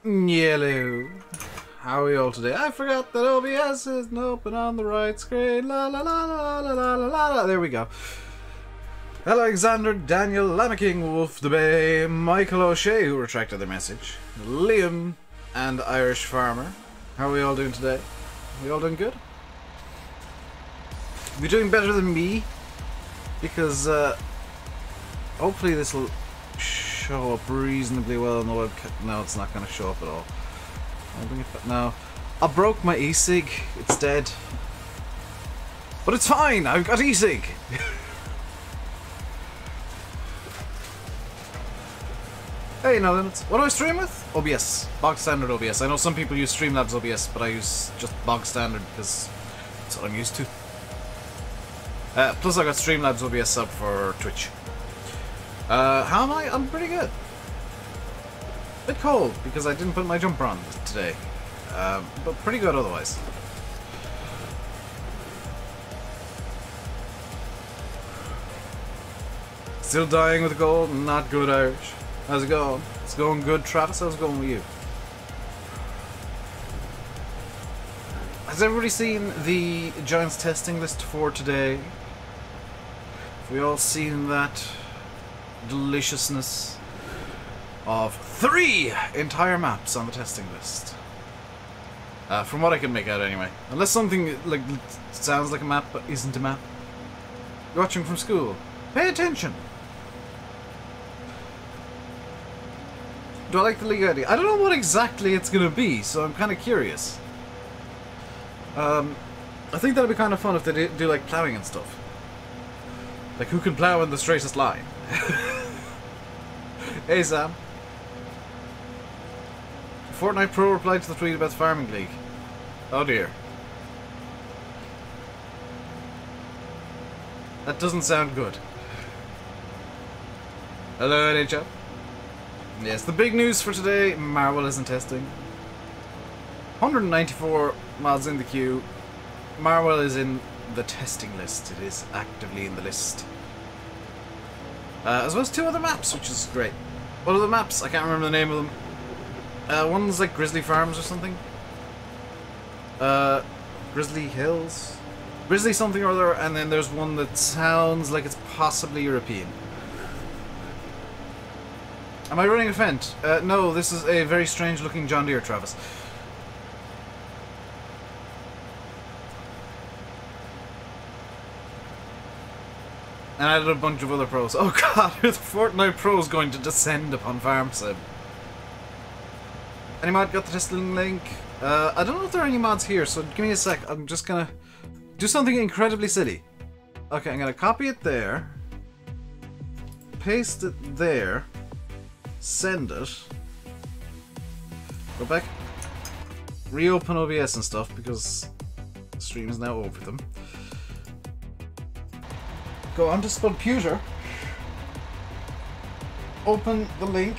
Yellow. How are we all today? I forgot that OBS isn't open on the right screen. La la la la la la la la la. There we go. Alexander, Daniel, Lammaking, Wolf the Bay, Michael O'Shea, who retracted their message, Liam, and Irish Farmer. How are we all doing today? We all doing good? You're doing better than me, because hopefully this will show up reasonably well on the webcam. No, it's not going to show up at all. I'll bring it back now. I broke my e-cig. It's dead. But it's fine. I've got e-cig. Hey, now then, what do I stream with? OBS. Bog standard OBS. I know some people use Streamlabs OBS, but I use just bog standard because that's what I'm used to. Plus I got Streamlabs OBS up for Twitch. How am I? I'm pretty good. Bit cold because I didn't put my jumper on today, but pretty good otherwise. Still dying with the cold, not good Irish. How's it going? It's going good, Travis. How's it going with you? Has everybody seen the Giants testing list for today? Have we all seen that deliciousness of 3 entire maps on the testing list? From what I can make out anyway. Unless something like sounds like a map but isn't a map. You're watching from school. Pay attention! Do I like the league idea? I don't know what exactly it's going to be, so I'm kind of curious. I think that'd be kind of fun if they do like ploughing and stuff. Like who can plough in the straightest line? Hey Sam. Fortnite Pro replied to the tweet about the Farming League. Oh dear. That doesn't sound good. Hello NHL. Yes, the big news for today, Marvel isn't testing. 194 mods in the queue. Marvel is in the testing list. It is actively in the list. As well as 2 other maps, which is great. What are the maps? I can't remember the name of them. One's like Grizzly Farms or something. Grizzly Hills? Grizzly something or other, and then there's one that sounds like it's possibly European. Am I running a Fent? No, this is a very strange looking John Deere, Travis. And I added a bunch of other pros. Oh god, the Fortnite Pro is going to descend upon FarmSim. Any mod got the testing link? I don't know if there are any mods here, so give me a sec. I'm just gonna do something incredibly silly. Okay, I'm gonna copy it there. Paste it there. Send it. Go back. Reopen OBS and stuff because the stream is now over them. Go on to Spudputer. Open the link.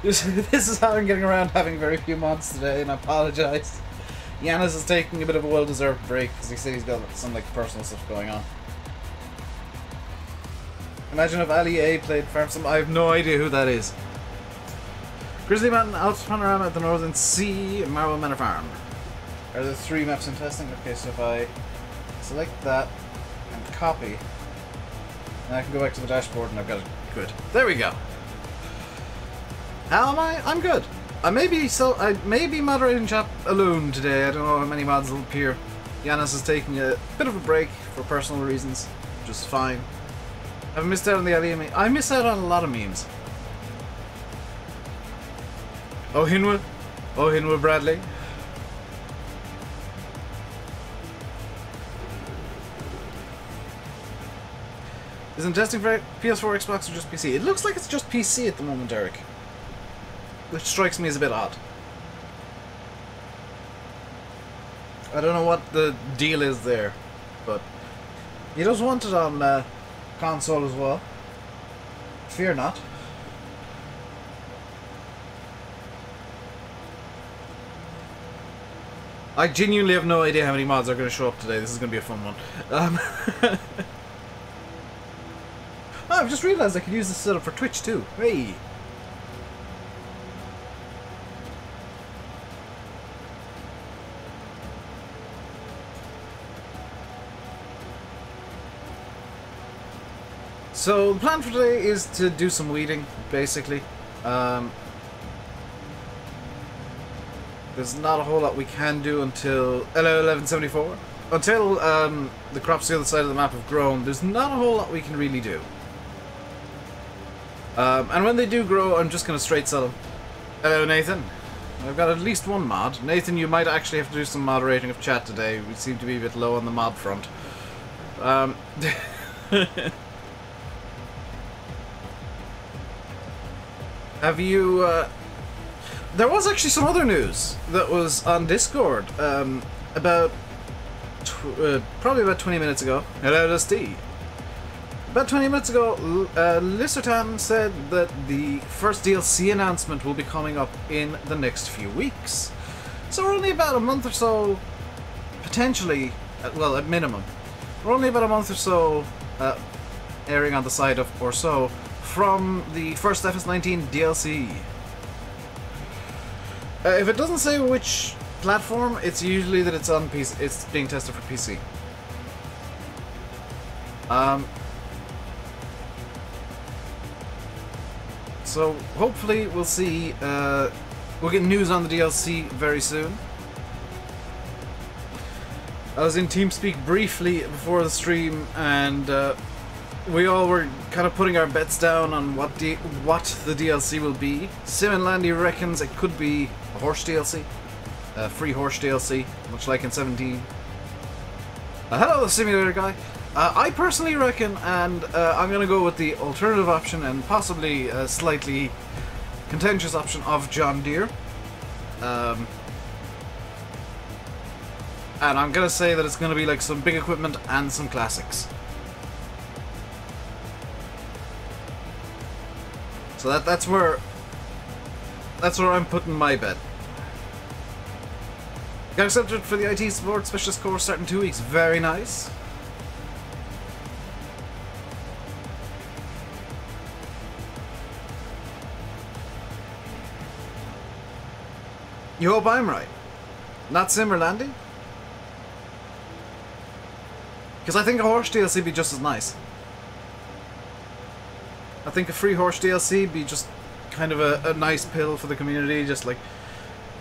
This is how I'm getting around having very few mods today, and I apologise. Yanis is taking a bit of a well-deserved break because he said he's got some like personal stuff going on. Imagine if Ali A played FarmSim. I have no idea who that is. Grizzly Mountain, Alps Panorama at the Northern Sea, Marble Manor Farm. Are there 3 maps in testing? Okay, so if I select that and copy, and I can go back to the dashboard and I've got it. Good. There we go. How am I? I'm good. I may be moderating chat alone today. I don't know how many mods will appear. Yanis is taking a bit of a break for personal reasons, which is fine. I've missed out on the Ali meme. I miss out on a lot of memes. Oh Hinwa. Oh Hinwa Bradley. Isn't testing for PS4, Xbox, or just PC? It looks like it's just PC at the moment, Eric. Which strikes me as a bit odd. I don't know what the deal is there, but he does want it on console as well. Fear not. I genuinely have no idea how many mods are going to show up today. This is going to be a fun one. Oh, I've just realised I could use this setup for Twitch too. Hey! So the plan for today is to do some weeding, basically. There's not a whole lot we can do until 1174. Until the crops the other side of the map have grown, there's not a whole lot we can really do. And when they do grow, I'm just going to straight sell them. Hello, Nathan. I've got at least one mod. Nathan, you might actually have to do some moderating of chat today. We seem to be a bit low on the mod front. Have you... There was actually some other news that was on Discord about... probably about 20 minutes ago. Hello, Dusty. About 20 minutes ago, Lissertan said that the first DLC announcement will be coming up in the next few weeks. So we're only about a month or so, potentially, well, at minimum, we're only about a month or so, airing on the side of or so, from the first FS19 DLC. If it doesn't say which platform, it's usually that it's on PC, it's being tested for PC. So hopefully we'll see, we'll get news on the DLC very soon. I was in TeamSpeak briefly before the stream, and we all were kind of putting our bets down on what the DLC will be. Sim and Landy reckons it could be a horse DLC, a free horse DLC, much like in 17. Hello, the simulator guy. I personally reckon, and I'm going to go with the alternative option and possibly a slightly contentious option of John Deere. And I'm going to say that it's going to be like some big equipment and some classics. So that's where I'm putting my bet. Got accepted for the IT support specialist course starting 2 weeks. Very nice. You hope I'm right. Not Sim or Landy? Because I think a horse DLC would be just as nice. I think a free horse DLC would be just kind of a nice pill for the community, just like,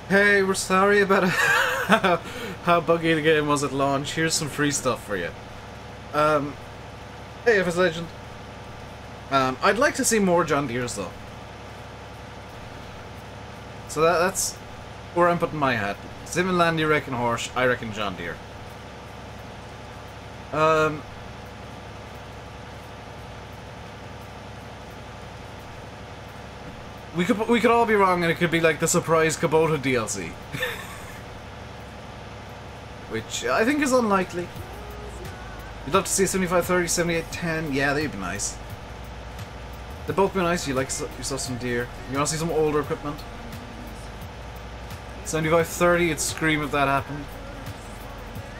hey, we're sorry about how buggy the game was at launch, here's some free stuff for you. Hey, FS Legend. I'd like to see more John Deere's though. So that's where I'm putting my hat. Sim and Landy reckon horse, I reckon John Deere. We could all be wrong, and it could be like the surprise Kubota DLC. Which I think is unlikely. You'd love to see a 7530, 7810. Yeah, they'd be nice. They'd both be nice. You like yourself some Deere. You want to see some older equipment? 7530, it'd scream if that happened.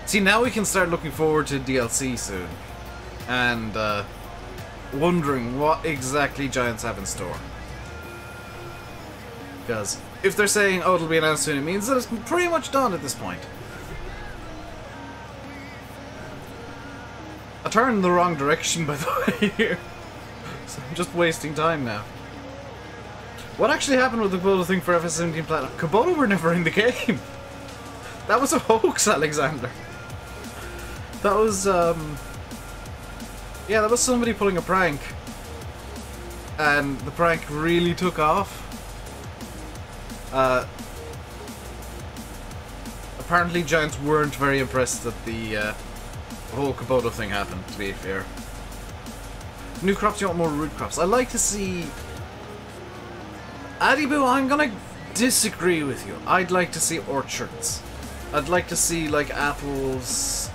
See, now we can start looking forward to DLC soon. And wondering what exactly Giants have in store. Because if they're saying, oh, it'll be announced soon, it means that it's pretty much done at this point. I turned in the wrong direction, by the way, here. So I'm just wasting time now. What actually happened with the Kubota thing for FS17 Platinum? Kubota were never in the game. That was a hoax, Alexander. That was, yeah, that was somebody pulling a prank. And the prank really took off. Apparently Giants weren't very impressed that the whole Kubota thing happened, to be fair. New crops, you want more root crops. I'd like to see... Adiboo, I'm gonna disagree with you. I'd like to see orchards. I'd like to see, like, apples,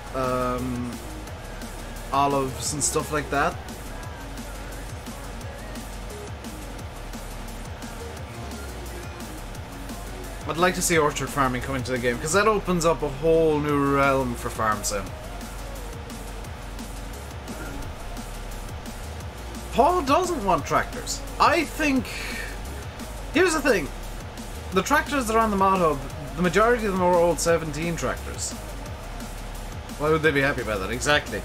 olives and stuff like that. I'd like to see orchard farming come into the game, because that opens up a whole new realm for farm sim. Paul doesn't want tractors. I think... Here's the thing. The tractors that are on the mod hub, the majority of them are old 17 tractors. Why would they be happy about that? Exactly.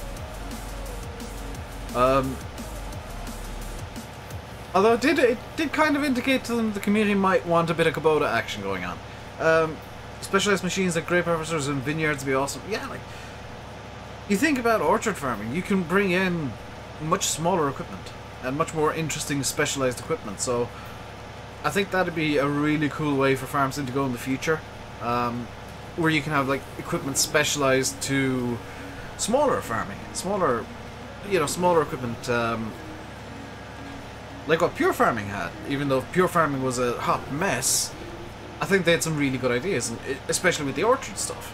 Although it did kind of indicate to them the community might want a bit of Kubota action going on. Specialized machines like grape harvesters and vineyards would be awesome. Yeah, like, you think about orchard farming, you can bring in much smaller equipment and much more interesting specialized equipment. So I think that'd be a really cool way for farms to go in the future, where you can have like equipment specialized to smaller farming, smaller equipment, like what pure farming had. Even though pure farming was a hot mess, I think they had some really good ideas, and especially with the orchard stuff.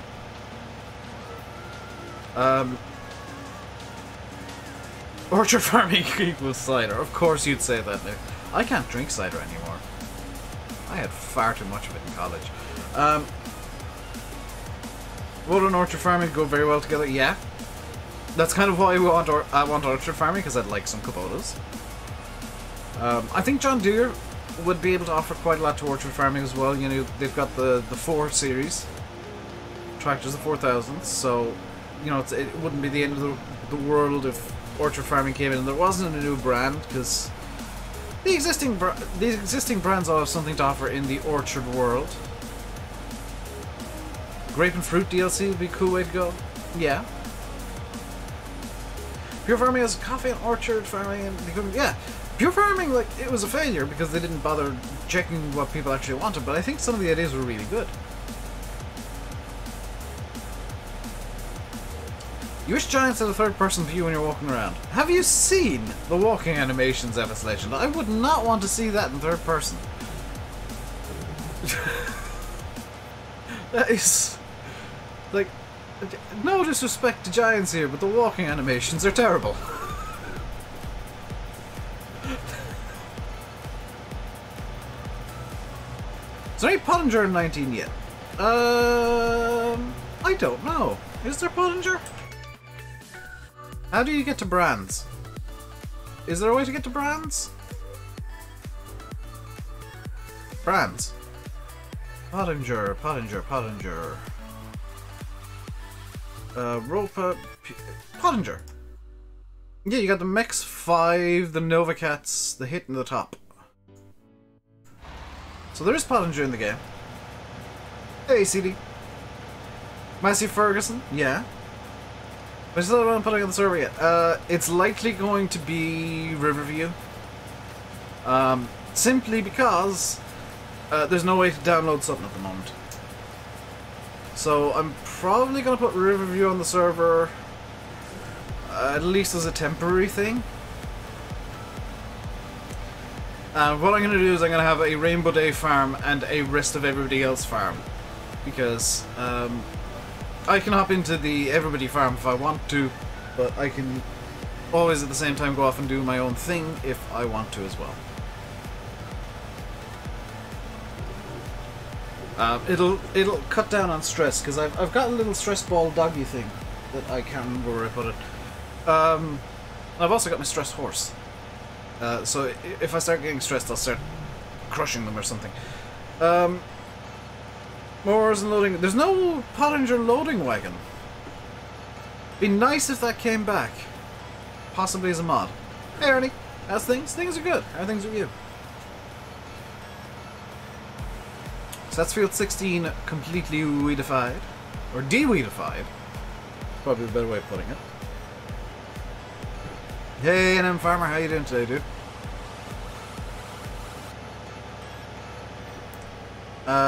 Orchard farming equals cider. Of course you'd say that now. I can't drink cider anymore. I had far too much of it in college. Wood and orchard farming go very well together. Yeah, that's kind of why I want orchard farming, because I'd like some Kubotas. I think John Deere would be able to offer quite a lot to orchard farming as well. You know, they've got the 4 series tractors, the 4000s, so you know it wouldn't be the end of the world if orchard farming came in and there wasn't a new brand, because the existing brands all have something to offer in the orchard world. Grape and fruit DLC would be a cool way to go. Yeah. Pure farming has coffee and orchard farming and becoming, yeah. Pure farming, like, it was a failure because they didn't bother checking what people actually wanted, but I think some of the ideas were really good. You wish giants had a third-person view when you're walking around. Have you seen the walking animations, FS Legend? I would not want to see that in third person. That is... like, no disrespect to giants here, but the walking animations are terrible. Is there any Pottinger in 19 yet? I don't know. Is there Pottinger? How do you get to brands? Is there a way to get to brands? Brands. Pottinger. Ropa... Pottinger. Yeah, you got the Mex 5, the Nova Cats, the Hit, and the Top. So there is Pottinger in the game. Hey, CD. Massey Ferguson? Yeah. But I still haven't put it on the server yet. It's likely going to be Riverview. Simply because there's no way to download Sutton at the moment. So I'm probably going to put Riverview on the server, at least as a temporary thing. What I'm going to do is I'm going to have a RainbowDave farm and a rest of everybody else farm. Because I can hop into the everybody farm if I want to, but I can always at the same time go off and do my own thing if I want to as well. It'll cut down on stress, because I've got a little stress ball doggy thing that I can't remember where I put it. I've also got my stress horse. So if I start getting stressed, I'll start crushing them or something. Mowers and loading. There's no Pottinger loading wagon. Be nice if that came back. Possibly as a mod. Hey Ernie, how's things? Things are good. How are things with you? So that's Field 16 completely weedified. Or de-weedified. Probably the better way of putting it. Hey NM Farmer, how you doing today, dude?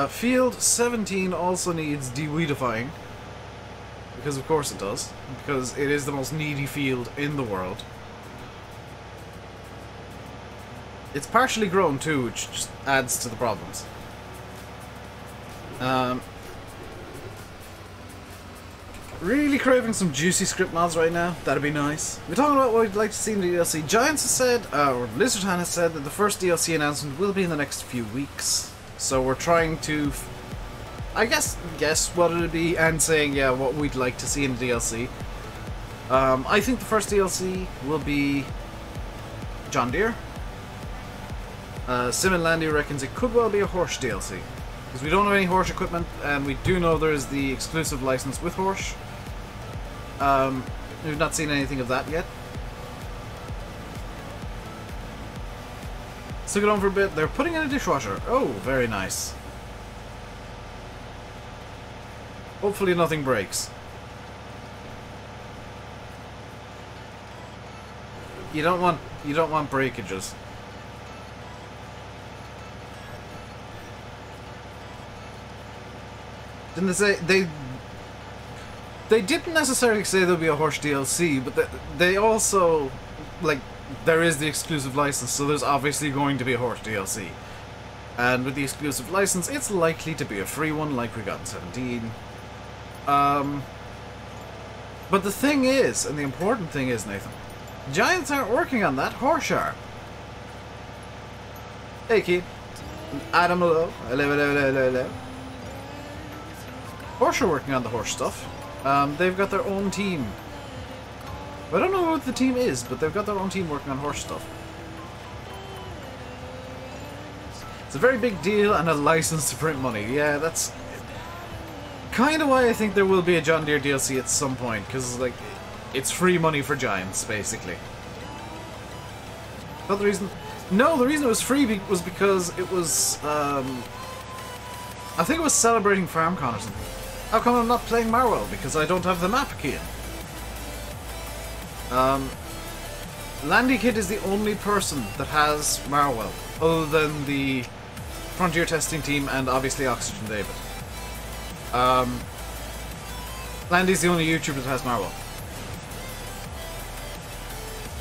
Field 17 also needs de-weedifying. Because of course it does. Because it is the most needy field in the world. It's partially grown too, which just adds to the problems. Really craving some juicy script mods right now. That'd be nice. We're talking about what we'd like to see in the DLC. Giants has said, or Lizardhan has said, that the first DLC announcement will be in the next few weeks. So we're trying to, I guess what it'll be, and saying, yeah, what we'd like to see in the DLC. I think the first DLC will be John Deere. Sim and Landy reckons it could well be a Horse DLC. Because we don't have any Horse equipment, and we do know there's the exclusive license with Horse. We've not seen anything of that yet. took it on for a bit. They're putting in a dishwasher. Oh, very nice. Hopefully nothing breaks. You don't want breakages. Didn't they say they didn't necessarily say there'll be a horse DLC, but they also, like, there is the exclusive license, so there's obviously going to be a horse DLC. And with the exclusive license, it's likely to be a free one, like we got in 17. But the thing is, and the important thing is, Nathan, Giants aren't working on that, Horse are. Hey, kid. Adam, hello. Hello, hello, hello, hello. Horse are working on the horse stuff. They've got their own team. I don't know what the team is, but they've got their own team working on horse stuff. It's a very big deal and a license to print money. Yeah, that's kind of why I think there will be a John Deere DLC at some point, because, like, it's free money for Giants, basically. But the reason... No, the reason it was free was because it was, I think it was celebrating FarmCon or something. How come I'm not playing Marwell? Because I don't have the map key in. Landy Kid is the only person that has Marwell, other than the Frontier testing team and obviously Oxygen David. Landy's the only YouTuber that has Marwell.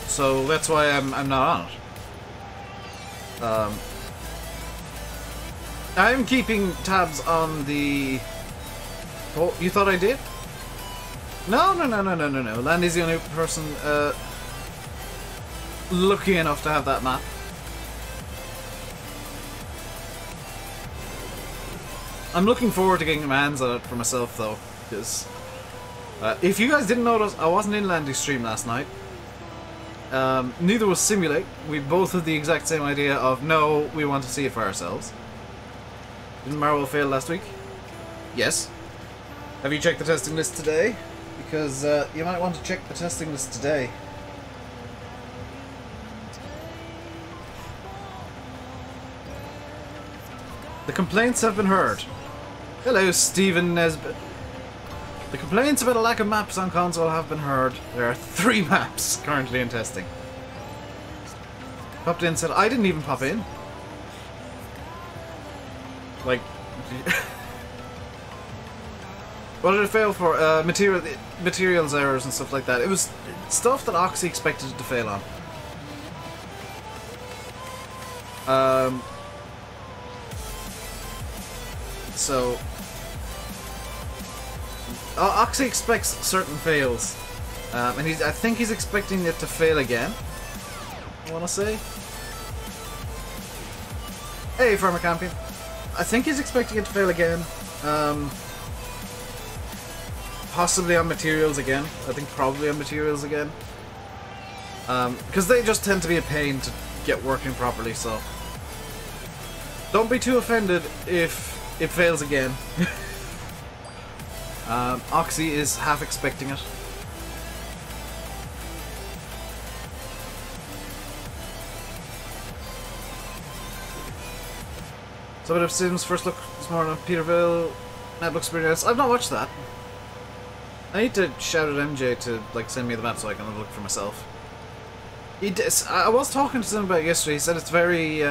So that's why I'm not on it. I'm keeping tabs on the... Oh, you thought I did? No. Landy's the only person lucky enough to have that map. I'm looking forward to getting my hands on it for myself, though, because if you guys didn't notice, I wasn't in Landy's stream last night. Neither was Simulate. We both had the exact same idea of, no, we want to see it for ourselves. Didn't Marwell fail last week? Yes. Have you checked the testing list today? Because you might want to check the testing list today. The complaints have been heard. Hello, Stephen Nesbitt. The complaints about a lack of maps on console have been heard. There are 3 maps currently in testing. Popped in, said, I didn't even pop in. Like... What did it fail for? Materials errors and stuff like that. It was stuff that Oxy expected it to fail on. So... Oxy expects certain fails. And I think he's expecting it to fail again. I want to say. Hey, Farmer Campion. I think he's expecting it to fail again. Possibly on materials again. I think probably on materials again. Because they just tend to be a pain to get working properly, so... Don't be too offended if it fails again. Oxy is half expecting it. So, bit of Sims first look this morning on Peterville, map experience. I've not watched that. I need to shout at MJ to like send me the map so I can have a look for myself. I was talking to him about it yesterday. He said it's very,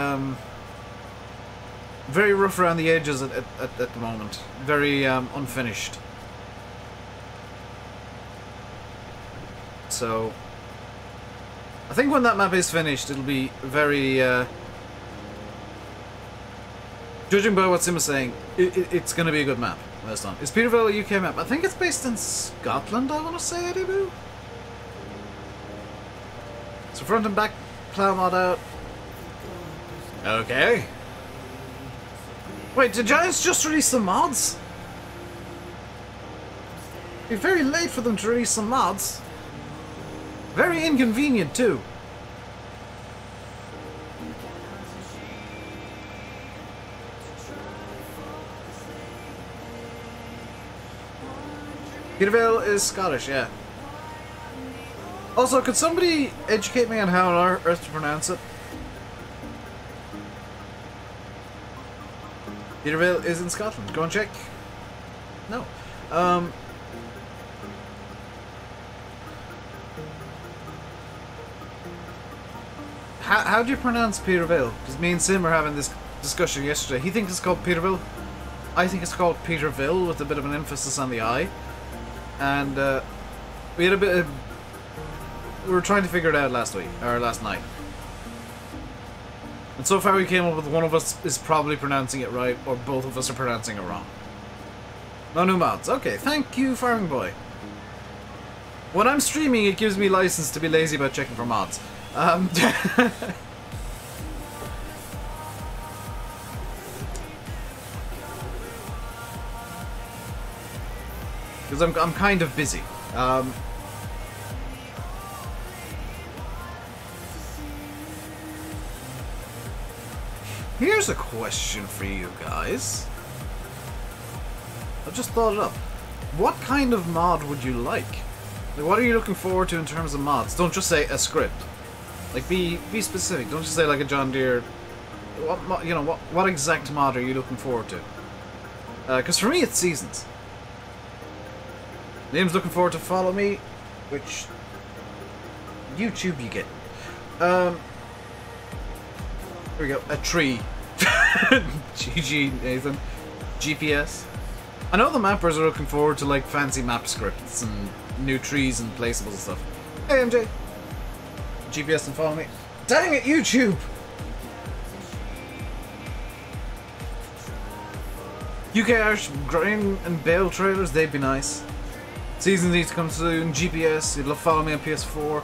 very rough around the edges at the moment. Very unfinished. So, I think when that map is finished, it'll be very. Judging by what Sim is saying, it's going to be a good map. That's done. Is Peterville a UK map? I think it's based in Scotland, I want to say, Eddie Boo. So front and back plow mod out. Okay. Wait, did Giants just release some mods? It'd be very late for them to release some mods. Very inconvenient, too. Peterville is Scottish, yeah. Also, could somebody educate me on how on earth to pronounce it? Peterville is in Scotland. Go and check. No. How do you pronounce Peterville? Because me and Sim were having this discussion yesterday. He thinks it's called Peterville. I think it's called Peterville with a bit of an emphasis on the I. And we had a bit of... We were trying to figure it out last night. And so far we came up with one of us is probably pronouncing it right, or both of us are pronouncing it wrong. No new mods. Okay, thank you, Farming Boy. When I'm streaming, it gives me license to be lazy about checking for mods. Because I'm kind of busy. Here's a question for you guys. I just thought it up. What kind of mod would you like? Like, what are you looking forward to in terms of mods? Don't just say a script. Like, be specific. Don't just say like a John Deere. What exact mod are you looking forward to? Because for me, it's seasons. Liam's looking forward to Follow Me, which YouTube you get. Here we go. A tree. GG, Nathan. GPS. I know the mappers are looking forward to like fancy map scripts and new trees and placeables and stuff. Hey MJ. GPS and Follow Me. Dang it, YouTube! UK Irish grain and bale trailers, they'd be nice. Seasons need to come soon. GPS, you'd love Follow Me on PS4.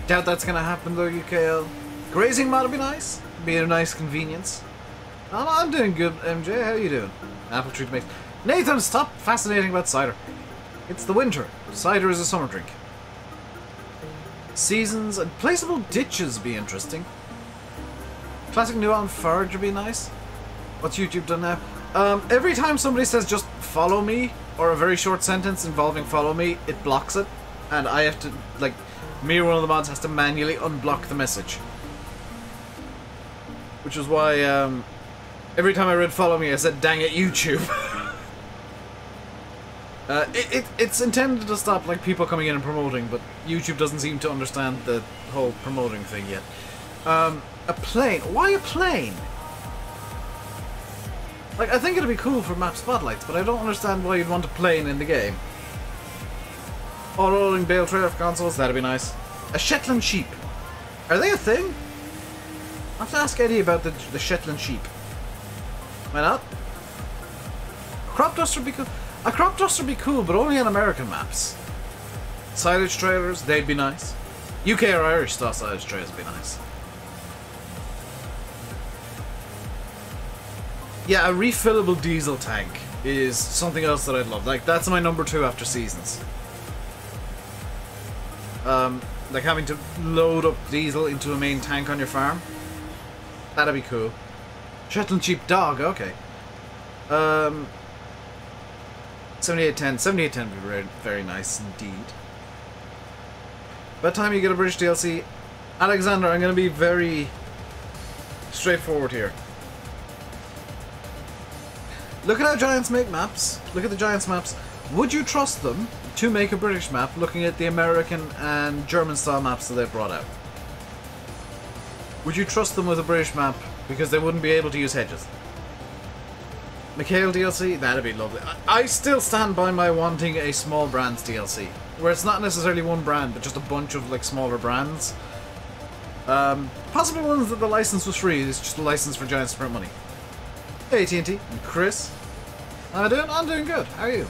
Doubt that's gonna happen though, UKL. Grazing mod would be nice. Be a nice convenience. I'm doing good, MJ. How you doing? Apple tree mix. Nathan, stop fascinating about cider. It's the winter. Cider is a summer drink. Seasons and placeable ditches would be interesting. Classic New Island Forge would be nice. What's YouTube done now? Every time somebody says just follow me, or a very short sentence involving follow me, it blocks it. And I have to, like, me or one of the mods has to manually unblock the message. Which is why, every time I read follow me, I said, dang it, YouTube. It's intended to stop, like, people coming in and promoting, but YouTube doesn't seem to understand the whole promoting thing yet. A plane. Why a plane? Like, I think it'd be cool for map spotlights, but I don't understand why you'd want a plane in the game. Auto-loading bale trailer for consoles, that'd be nice. A Shetland sheep. Are they a thing? I'll have to ask Eddie about the Shetland sheep. Why not? A crop duster would be cool. A crop duster would be cool, but only on American maps. Silage trailers, they'd be nice. UK or Irish style silage trailers would be nice. Yeah, a refillable diesel tank is something else that I'd love. Like, that's my number 2 after Seasons. Like having to load up diesel into a main tank on your farm. That'd be cool. Shetland sheep dog, okay. 7810. 7810 would be very, very nice indeed. By the time you get a British DLC, Alexander, I'm going to be very straightforward here. Look at how Giants make maps. Look at the Giants maps. Would you trust them to make a British map looking at the American and German style maps that they've brought out? Would you trust them with a British map because they wouldn't be able to use hedges? McHale DLC? That'd be lovely. I still stand by my wanting a small brands DLC, where it's not necessarily one brand, but just a bunch of like smaller brands. Possibly ones that the license was free. It's just a license for Giants to print money. Hey TNT and Chris. How am I doing? I'm doing good. How are you?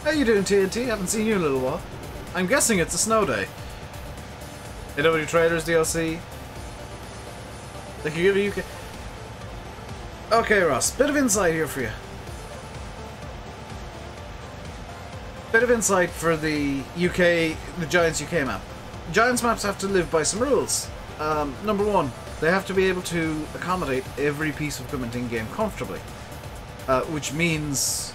How you doing, TNT? Haven't seen you in a little while. I'm guessing it's a snow day. AW Traders DLC. They can give you UK. Okay, Ross. Bit of insight here for you. Bit of insight for the UK, the Giants UK map. Giants maps have to live by some rules. Number 1, they have to be able to accommodate every piece of equipment in game comfortably, which means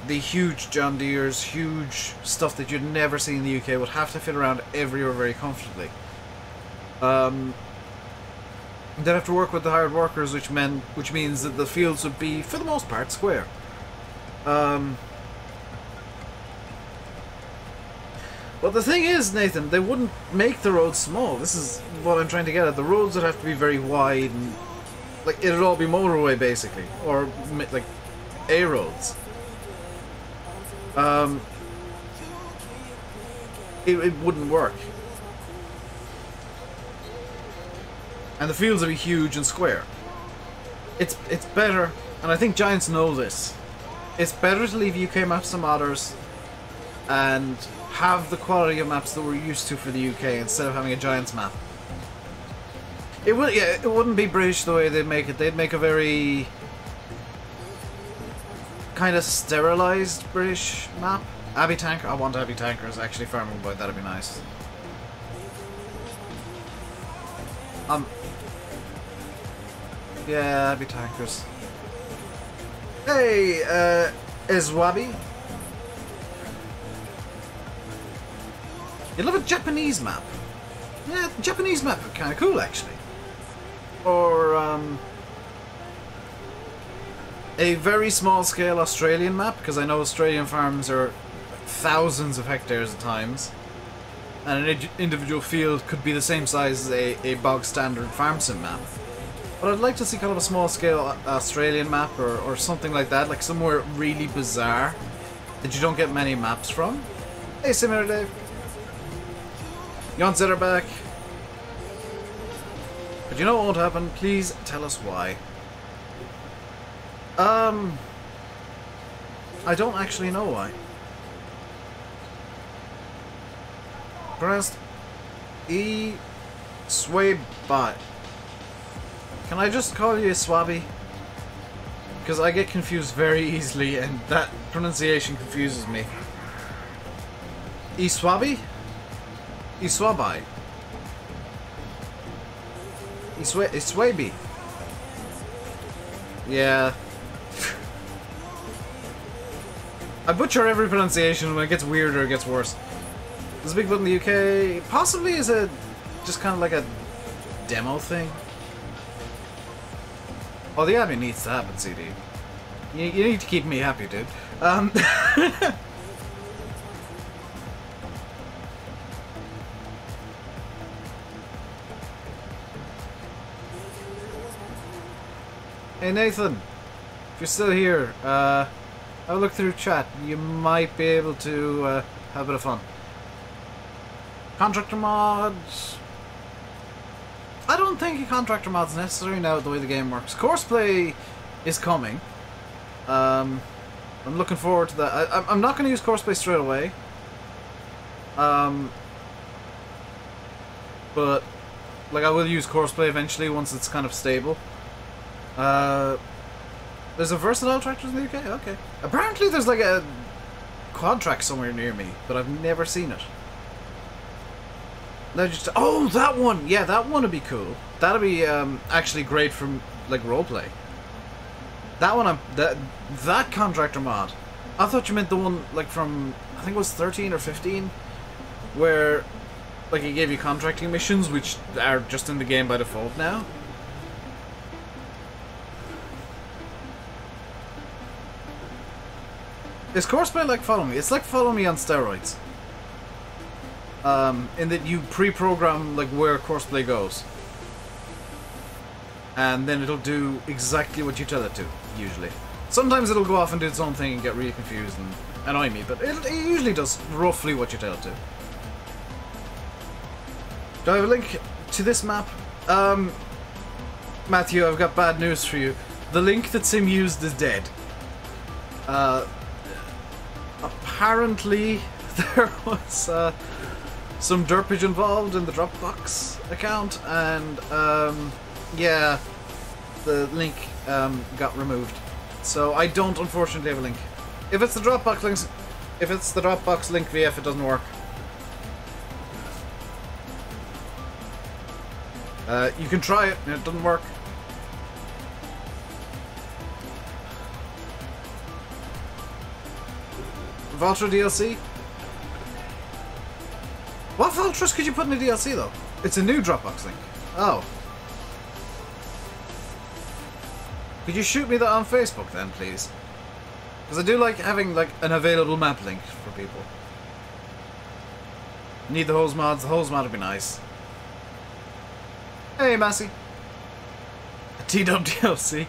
the huge John Deere's, huge stuff that you'd never see in the UK would have to fit around everywhere very comfortably. They'd have to work with the hired workers, which means that the fields would be, for the most part, square. But the thing is, Nathan, they wouldn't make the roads small. This is what I'm trying to get at. The roads would have to be very wide, and like it'd all be motorway basically, or like A roads. It wouldn't work. And the fields would be huge and square. It's better, and I think Giants know this. It's better to leave UK maps to modders and have the quality of maps that we're used to for the UK instead of having a Giants map. It wouldn't be British the way they'd make it. They'd make a very kind of sterilized British map. Abbey Tanker. I want Abbey Tankers actually farming boy. That'd be nice. Yeah, Abbey Tankers. Hey, Iswabi. You love a Japanese map? Yeah, the Japanese map are kind of cool actually. Or a very small scale Australian map, because I know Australian farms are thousands of hectares at times, and an individual field could be the same size as a bog standard farm sim map. But I'd like to see kind of a small scale Australian map or something like that, like somewhere really bizarre that you don't get many maps from. Hey, RainbowDave. Yonset are back. But you know what won't happen? Please tell us why. I don't actually know why. Pressed E Sway Bot. Can I just call you Swabby? Because I get confused very easily and that pronunciation confuses me. E Swabby? E Swabai? E Swaby? Yeah. I butcher every pronunciation. When it gets weirder, it gets worse. There's a big button in the UK. Possibly is a just kind of like a demo thing. Oh, the Abbey needs to happen, CD. You need to keep me happy, dude. Hey Nathan, if you're still here, have a look through chat. You might be able to have a bit of fun. Contractor mods. I don't think a contractor mod's necessary now the way the game works. Courseplay is coming. I'm looking forward to that. I'm not going to use Courseplay straight away. But like I will use Courseplay eventually once it's kind of stable. There's a versatile tractors in the UK? Okay. Apparently there's like a quad track somewhere near me, but I've never seen it. Oh, that one! Yeah, that one would be cool. That'd be actually great from like roleplay. That one, that contractor mod. I thought you meant the one like from I think it was 13 or 15, where like it gave you contracting missions, which are just in the game by default now. Is Courseplay like Follow Me? It's like Follow Me on steroids. In that you pre-program like where Courseplay goes. And then it'll do exactly what you tell it to, usually. Sometimes it'll go off and do its own thing and get really confused and annoy me, but it usually does roughly what you tell it to. Do I have a link to this map? Matthew, I've got bad news for you. The link that Sim used is dead. Apparently there was some derpage involved in the Dropbox account, and yeah, the link got removed. So I don't unfortunately have a link. If it's the Dropbox links, if it's the Dropbox link VF, it doesn't work. You can try it, and it doesn't work. Vulture DLC? What Vultures could you put in a DLC though? It's a new Dropbox link. Oh. Could you shoot me that on Facebook then, please? Because I do like having like an available map link for people. Need the hose mods. The hose mod would be nice. Hey, Massey. A T-Dub DLC.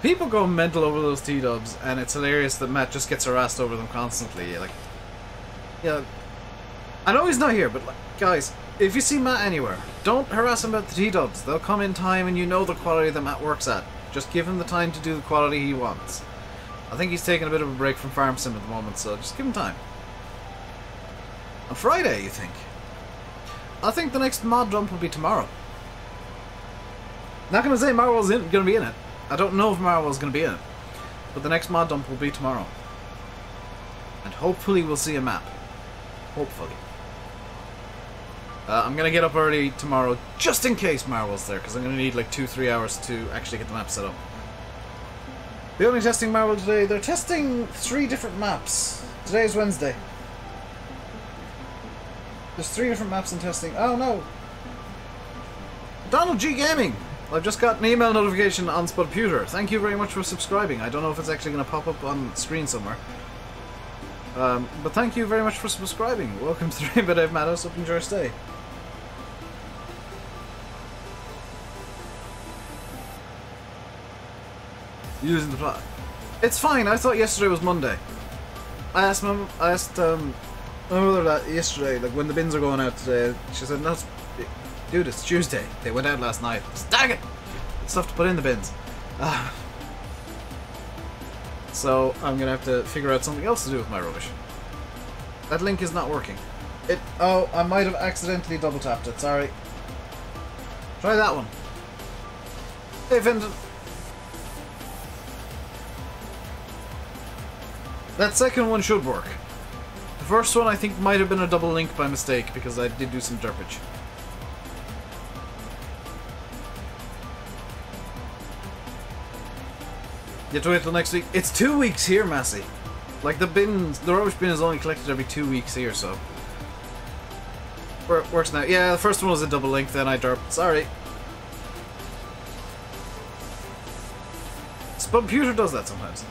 People go mental over those T-Dubs, and it's hilarious that Matt just gets harassed over them constantly. Like, yeah, I know he's not here, but like, guys, if you see Matt anywhere, don't harass him about the T-Dubs. They'll come in time, and you know the quality that Matt works at. Just give him the time to do the quality he wants. I think he's taking a bit of a break from Farm Sim at the moment, so just give him time. On Friday, you think? I think the next mod dump will be tomorrow. Not gonna say Marvel's gonna be in it. I don't know if Marvel's gonna be in it. But the next mod dump will be tomorrow. And hopefully we'll see a map. Hopefully. I'm gonna get up early tomorrow just in case Marvel's there, because I'm gonna need like 2-3 hours to actually get the map set up. They're only testing Marvel today. They're testing 3 different maps. Today is Wednesday. There's 3 different maps in testing. Oh no! Donald G Gaming! I've just got an email notification on Spudputer. Thank you very much for subscribing. I don't know if it's actually going to pop up on screen somewhere. But thank you very much for subscribing. Welcome to the RainbowDave Madhouse. Hope you enjoy your stay. Using the plot. It's fine. I thought yesterday was Monday. I asked my mother that yesterday, like when the bins are going out today. She said, "No, dude, it's Tuesday. They went out last night." Dang it! Stuff to put in the bins. So I'm gonna have to figure out something else to do with my rubbish. That link is not working. Oh, I might have accidentally double tapped it. Sorry. Try that one. Hey, Vinton. That second one should work. The first one I think might have been a double link by mistake because I did do some derpage. You have to wait till next week. It's 2 weeks here, Massey. Like the rubbish bin is only collected every 2 weeks here, so works now. Yeah, the first one was a double link, then I derped. Sorry. Spudputer does that sometimes.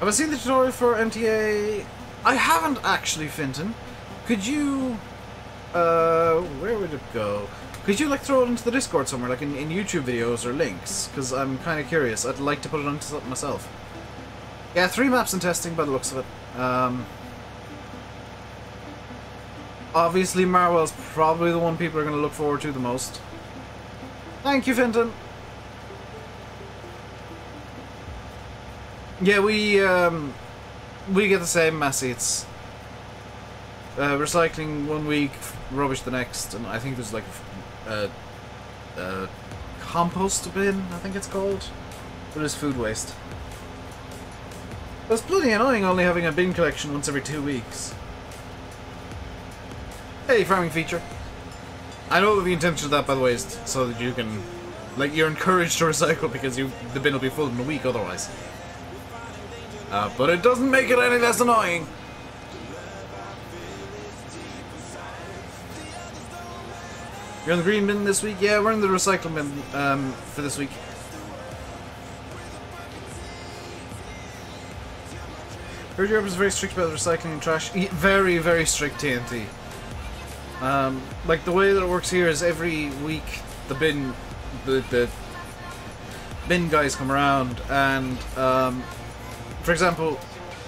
Have I seen the tutorial for MTA? I haven't actually, Finton. Could you... where would it go? Could you, like, throw it into the Discord somewhere, like in YouTube videos or links? Because I'm kind of curious. I'd like to put it onto something myself. Yeah, 3 maps in testing by the looks of it. Obviously, Marwell's probably the one people are going to look forward to the most. Thank you, Finton. Yeah, we get the same, Massey. It's recycling 1 week, rubbish the next, and I think there's like a compost bin, I think it's called. But it's food waste. But it's bloody annoying only having a bin collection once every 2 weeks. Hey, farming feature. I know that the intention of that, by the way, is so that you can, like, you're encouraged to recycle because the bin will be full in a week otherwise. But it doesn't make it any less annoying. You're in the green bin this week? Yeah, we're in the recycling bin for this week. Heard Europe is very strict about recycling and trash. Very, very strict, TNT. Like the way that it works here is every week the bin guys come around and for example,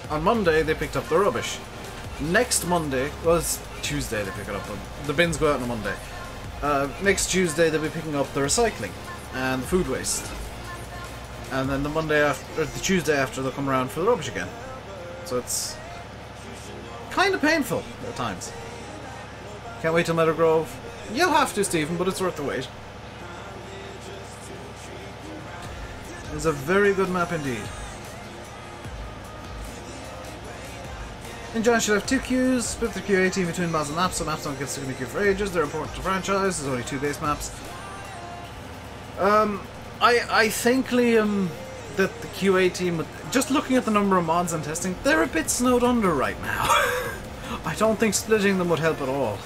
on Monday they picked up the rubbish. Next Monday, well it's Tuesday they pick it up, the bins go out on a Monday. Next Tuesday they'll be picking up the recycling and the food waste. And then the Monday after, or the Tuesday after, they'll come around for the rubbish again. So it's kind of painful at times. Can't wait till Meadow Grove. You'll have to, Stephen, but it's worth the wait. It's a very good map indeed. And John should have 2 queues, split the QA team between mods and maps, so maps don't get stuck in the queue for ages. They're important to franchise. There's only 2 base maps. I think, Liam, that the QA team, just looking at the number of mods and testing, they're a bit snowed under right now. I don't think splitting them would help at all.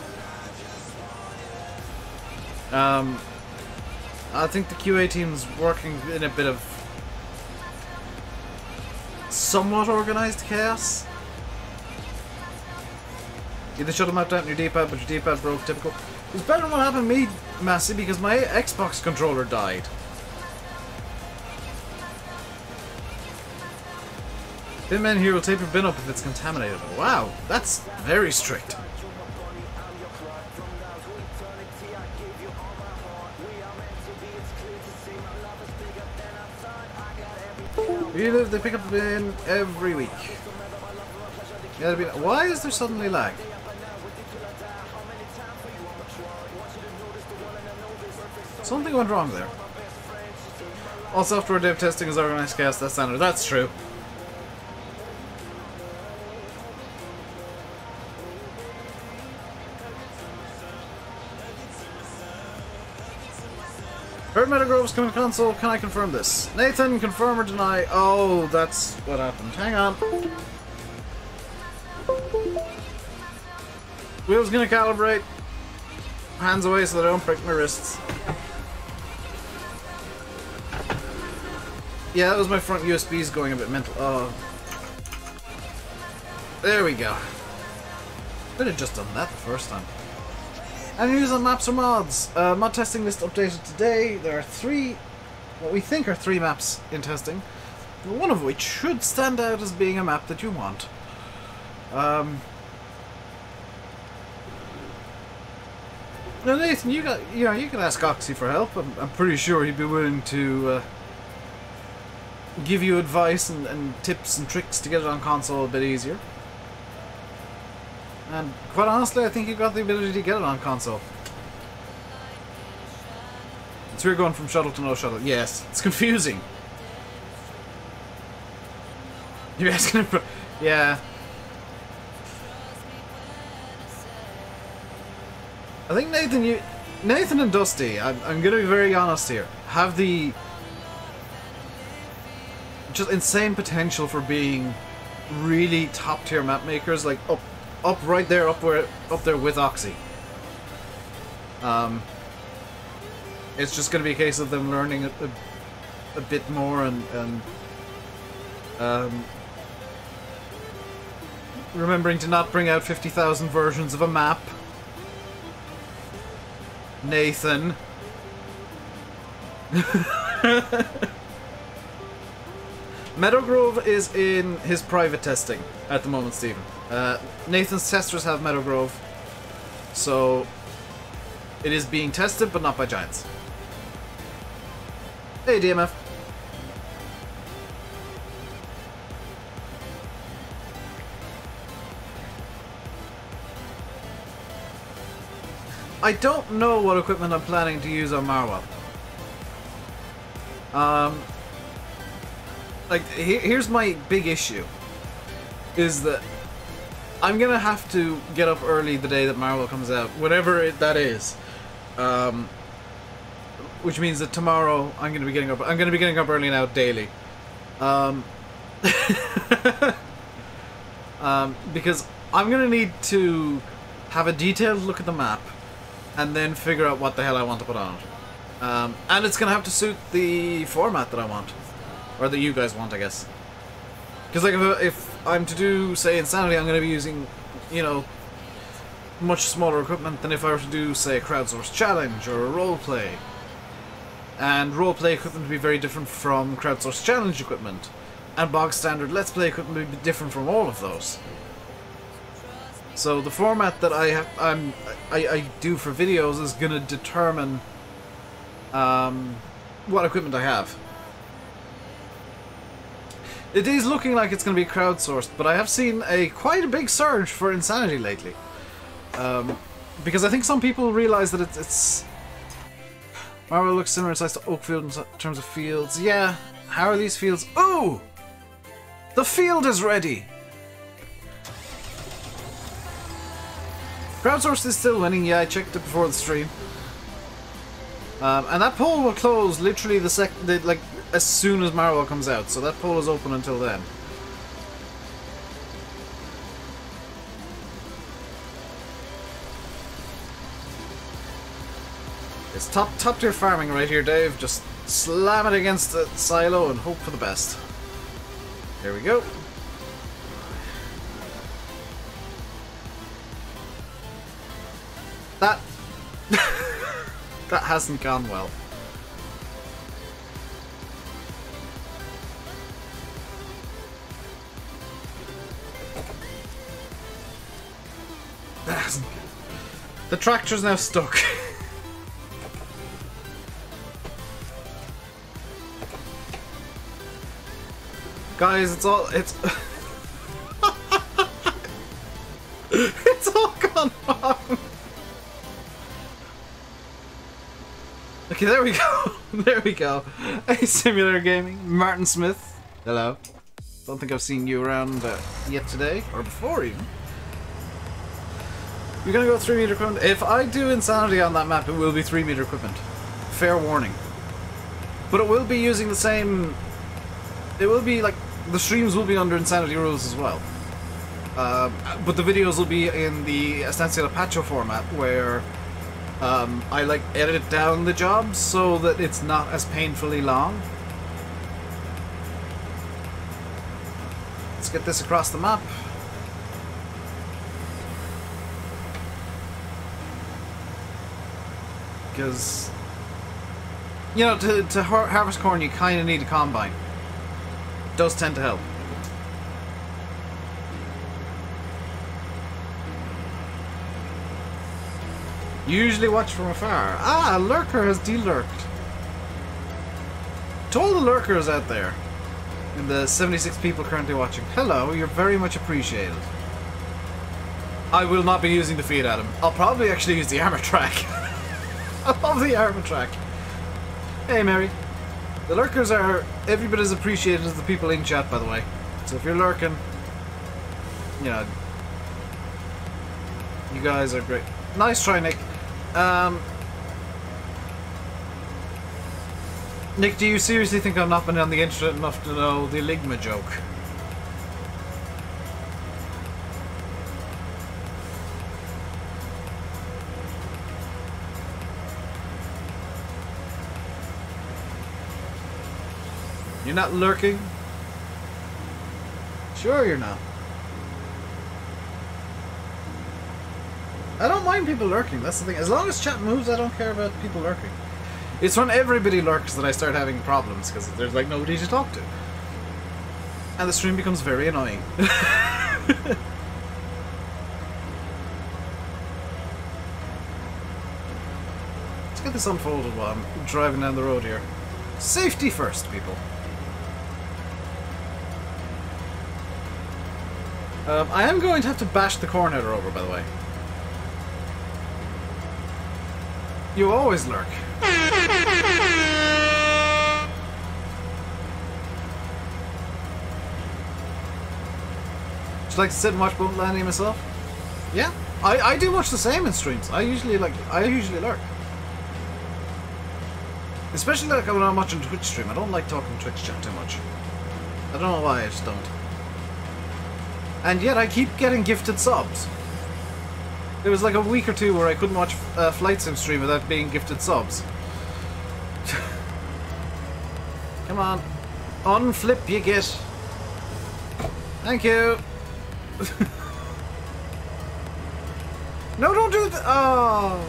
I think the QA team's working in a bit of somewhat organised chaos. Either should have mapped out in your D-pad, but your D-pad broke, typical. It was better than what happened to me, Massey, because my Xbox controller died. Bin man here will tape your bin up if it's contaminated. Wow, that's very strict. They pick up the bin every week. Yeah, why is there suddenly lag? Something went wrong there. All software dev testing is organized chaos, that's standard. That's true. Heard Metagrove's coming to console, can I confirm this? Nathan, confirm or deny? Oh, that's what happened. Hang on. Wheel's gonna calibrate. Hands away so they don't break my wrists. Yeah, that was my front USBs going a bit mental. Oh. There we go. Could have just done that the first time. And news on maps or mods. Mod testing list updated today. There are 3, what we think are 3 maps in testing. One of which should stand out as being a map that you want. Now Nathan, you can ask Oxy for help. I'm pretty sure he'd be willing to give you advice and tips and tricks to get it on console a bit easier. And quite honestly, I think you've got the ability to get it on console. So we're going from shuttle to no shuttle. Yes, it's confusing. You're asking for... Yeah. I think Nathan and Dusty, I'm going to be very honest here, have the just insane potential for being really top tier map makers, like up right there, up there with Oxy. It's just going to be a case of them learning a bit more and remembering to not bring out 50,000 versions of a map. Nathan. Meadowgrove is in his private testing at the moment, Stephen. Nathan's testers have Meadowgrove, so it is being tested, but not by giants. Hey, DMF. I don't know what equipment I'm planning to use on Marwell. Like, here's my big issue. Is that I'm gonna have to get up early the day that Marwell comes out, whatever that is. Which means that tomorrow I'm gonna be getting up. I'm gonna be getting up early now daily. Because I'm gonna need to have a detailed look at the map and then figure out what the hell I want to put on it. And it's gonna have to suit the format that I want, or that you guys want, I guess. Because like if I'm to do, say, Insanity, I'm going to be using, you know, much smaller equipment than if I were to do, say, a crowdsourced challenge or a roleplay. And roleplay equipment would be very different from crowdsourced challenge equipment. And bog standard Let's Play equipment would be different from all of those. So the format that I do for videos is going to determine what equipment I have. It is looking like it's going to be crowdsourced, but I have seen quite a big surge for Insanity lately. Because I think some people realise that it's... Marwell looks similar in size to Oakfield in terms of fields. Yeah, how are these fields? Ooh! The field is ready! Crowdsourced is still winning, yeah, I checked it before the stream. And that poll will close literally like as soon as Marwell comes out, so that poll is open until then. It's top tier farming right here, Dave. Just slam it against the silo and hope for the best. There we go. That that hasn't gone well. That hasn't. The tractor's now stuck. Guys, it's it's all gone wrong. Okay, there we go. There we go. Hey, Simulator Gaming, Martin Smith. Hello. Don't think I've seen you around yet today, or before even. You're gonna go 3 meter equipment. If I do Insanity on that map, it will be 3 meter equipment. Fair warning. But it will be using the same. It will be like the streams will be under Insanity rules as well. But the videos will be in the Estancia Pacho format, where I like edit down the jobs so that it's not as painfully long. Let's get this across the map. Because, you know, to harvest corn you kind of need a combine. It does tend to help. Usually watch from afar. Ah, a lurker has de-lurked. To all the lurkers out there, and the 76 people currently watching, hello, you're very much appreciated. I will not be using the feed Adam. I'll probably actually use the armor track. I love the armor track. Hey, Mary. The lurkers are every bit as appreciated as the people in chat, by the way. So if you're lurking, you know, you guys are great. Nice try, Nick. Nick, do you seriously think I've not been on the internet enough to know the Ligma joke? You're not lurking? Sure you're not. I don't mind people lurking, that's the thing. As long as chat moves, I don't care about people lurking. It's when everybody lurks that I start having problems, because there's like nobody to talk to. And the stream becomes very annoying. Let's get this unfolded while I'm driving down the road here. Safety first, people. I am going to have to bash the corn header over, by the way. You always lurk. Would you like to sit and watch Boat Landing myself? Yeah, I do much the same in streams. I usually lurk. Especially like when I'm watching Twitch stream. I don't like talking Twitch chat too much. I don't know why, I just don't. And yet I keep getting gifted subs. There was like a week or two where I couldn't watch Flight Sim stream without being gifted subs. Come on. Unflip you get. Thank you. No, don't do that. Oh.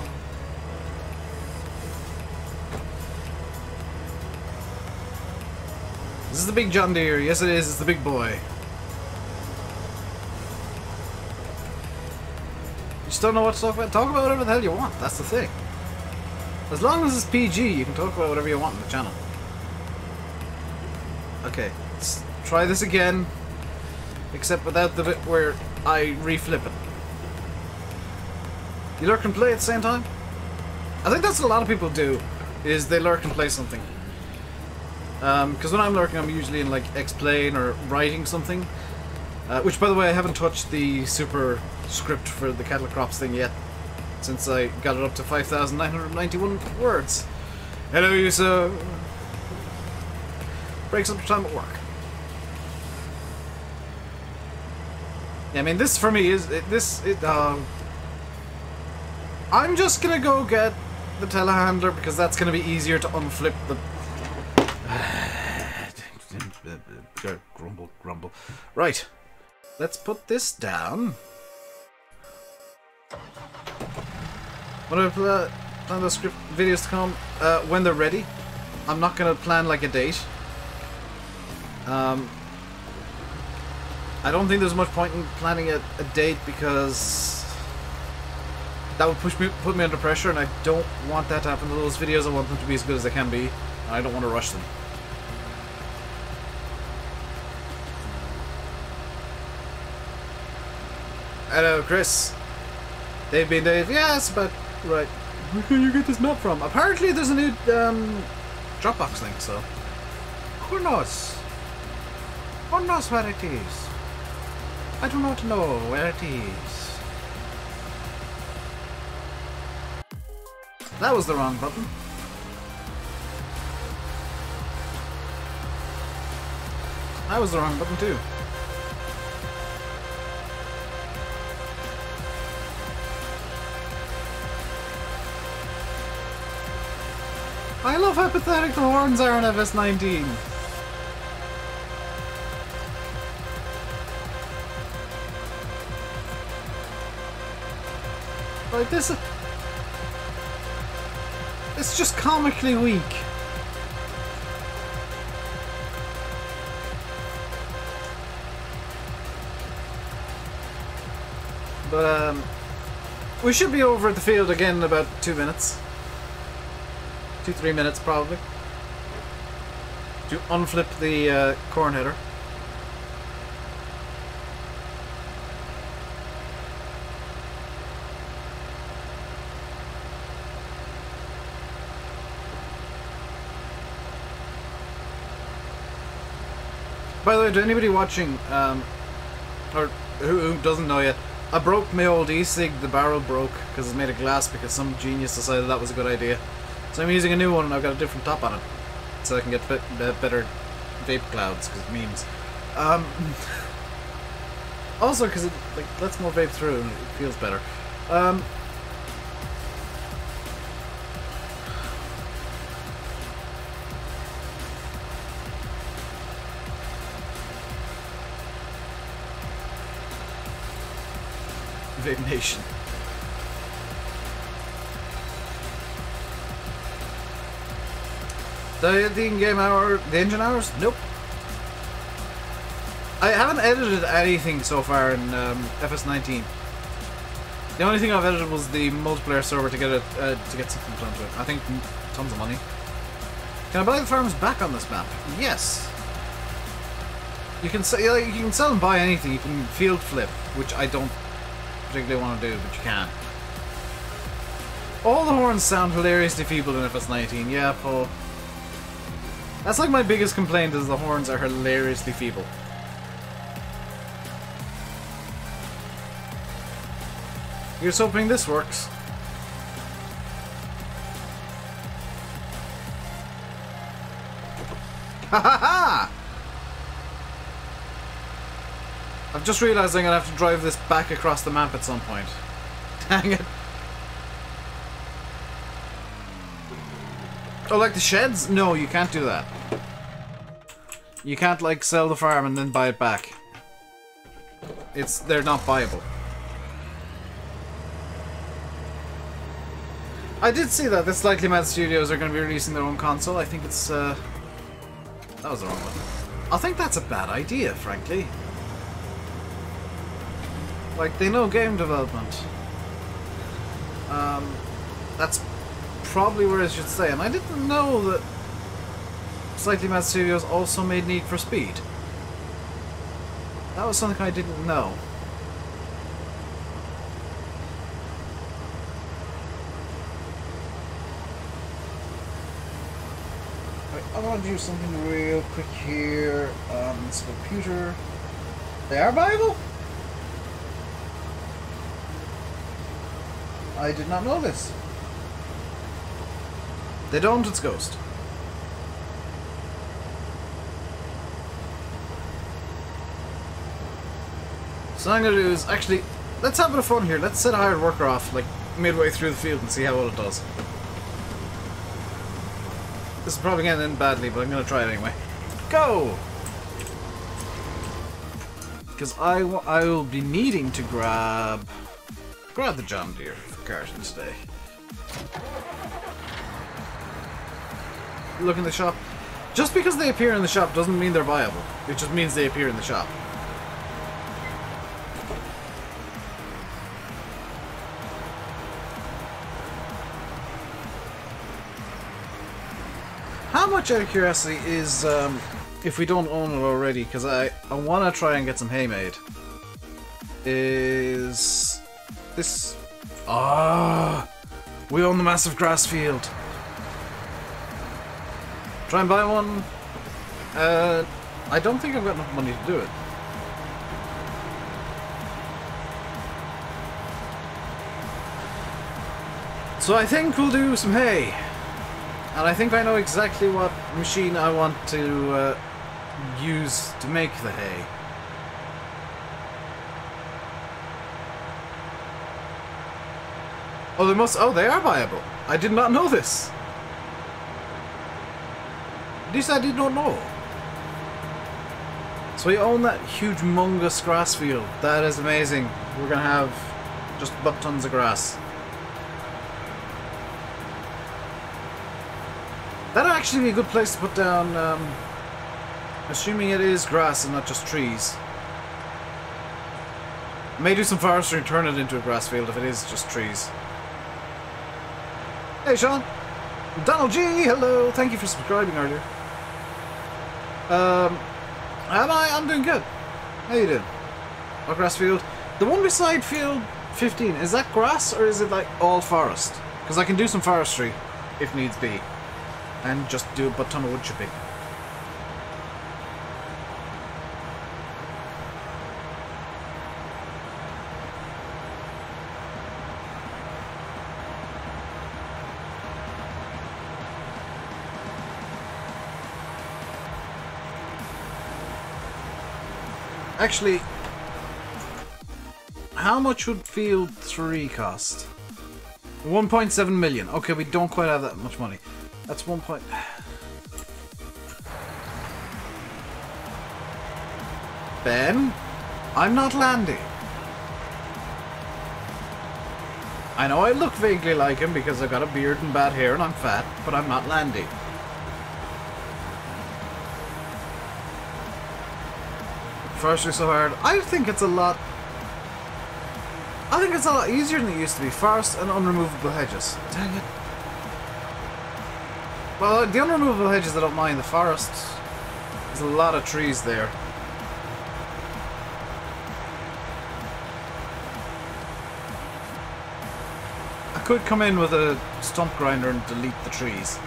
This is the big John Deere. Yes, it is. It's the big boy. You just don't know what to talk about? Talk about whatever the hell you want. That's the thing. As long as it's PG, you can talk about whatever you want on the channel. Okay, let's try this again. Except without the bit where I reflip it. You lurk and play at the same time? I think that's what a lot of people do, is they lurk and play something. Because when I'm lurking, I'm usually in like X-Plane or writing something. Which, by the way, I haven't touched the super script for the cattle crops thing yet, since I got it up to 5,991 words. Hello, you sir. Breaks up time at work. Yeah, I mean, this for me is I'm just gonna go get the telehandler because that's going to be easier to unflip the... Grumble, grumble. Right. Let's put this down. When I plan the script videos to come, when they're ready. I'm not going to plan like a date. I don't think there's much point in planning a date because that would put me under pressure, and I don't want that to happen to those videos. I want them to be as good as they can be, and I don't want to rush them. Hello, Chris. They've been Dave. Yes, but right. Where can you get this map from? Apparently, there's a new Dropbox link. So who knows? Who knows where it is? I do not know where it is. That was the wrong button. That was the wrong button too. I love how pathetic the horns are in FS19. Like this, it's just comically weak. But we should be over at the field again in about 2 minutes. 2-3 minutes probably. To unflip the corn header. By the way, to anybody watching, or who doesn't know yet, I broke my old e-cig. The barrel broke because it's made of glass because some genius decided that was a good idea. So I'm using a new one and I've got a different top on it, so I can get better vape clouds because it means. Also because it like lets more vape through and it feels better. Vape Nation. The in-game hour, the engine hours? Nope. I haven't edited anything so far in FS19. The only thing I've edited was the multiplayer server to get something done to it. I think tons of money. Can I buy the farms back on this map? Yes. You can sell and buy anything. You can field flip, which I don't particularly want to do, but you can. All the horns sound hilariously feeble in FS19. Yeah, Paul. That's like my biggest complaint is the horns are hilariously feeble. Here's hoping this works. Ha ha ha! I've just realised I'm going to have to drive this back across the map at some point. Dang it. Oh, like the sheds? No, you can't do that. You can't, like, sell the farm and then buy it back. They're not viable. I did see that the Slightly Mad Studios are going to be releasing their own console. I think it's, that was the wrong one. I think that's a bad idea, frankly. Like, they know game development. That's probably where I should stay. And I didn't know that Slightly Mad Studios also made Need for Speed. That was something I didn't know. I want to do something real quick here. It's a computer. They are viable? I did not know this. They don't, it's Ghost. So what I'm going to do is actually, let's have a bit of fun here. Let's set a hired worker off, like, midway through the field and see how well it does. This is probably going to end badly, but I'm going to try it anyway. Go! Because I will be needing to grab the John Deere for carting today. Look in the shop. Just because they appear in the shop doesn't mean they're viable. It just means they appear in the shop. How much, out of curiosity, is, if we don't own it already, because I want to try and get some hay made, is this... Ah! We own the massive grass field. Try and buy one. I don't think I've got enough money to do it. So I think we'll do some hay. And I think I know exactly what machine I want to use to make the hay. Oh, they must... Oh, they are viable. I did not know this. This I did not know. So we own that huge, humongous grass field. That is amazing. We're going to have just butt tons of grass. That'd actually be a good place to put down, assuming it is grass and not just trees. I may do some forestry and turn it into a grass field if it is just trees. Hey Sean! Donald G, hello! Thank you for subscribing earlier. I'm doing good. How you doing? What grass field? The one beside field 15, is that grass or is it like all forest? Because I can do some forestry if needs be. And just do a butt ton of wood chipping. Actually, how much would Field 3 cost? 1.7 million. Okay, we don't quite have that much money. That's 1 point... Ben? I'm not landing. I know I look vaguely like him because I've got a beard and bad hair and I'm fat, but I'm not landing. Forestry so hard. I think it's a lot... I think it's a lot easier than it used to be. Forest and unremovable hedges. Dang it. Well, the unremovable hedges I don't mind. The forest, there's a lot of trees there. I could come in with a stump grinder and delete the trees.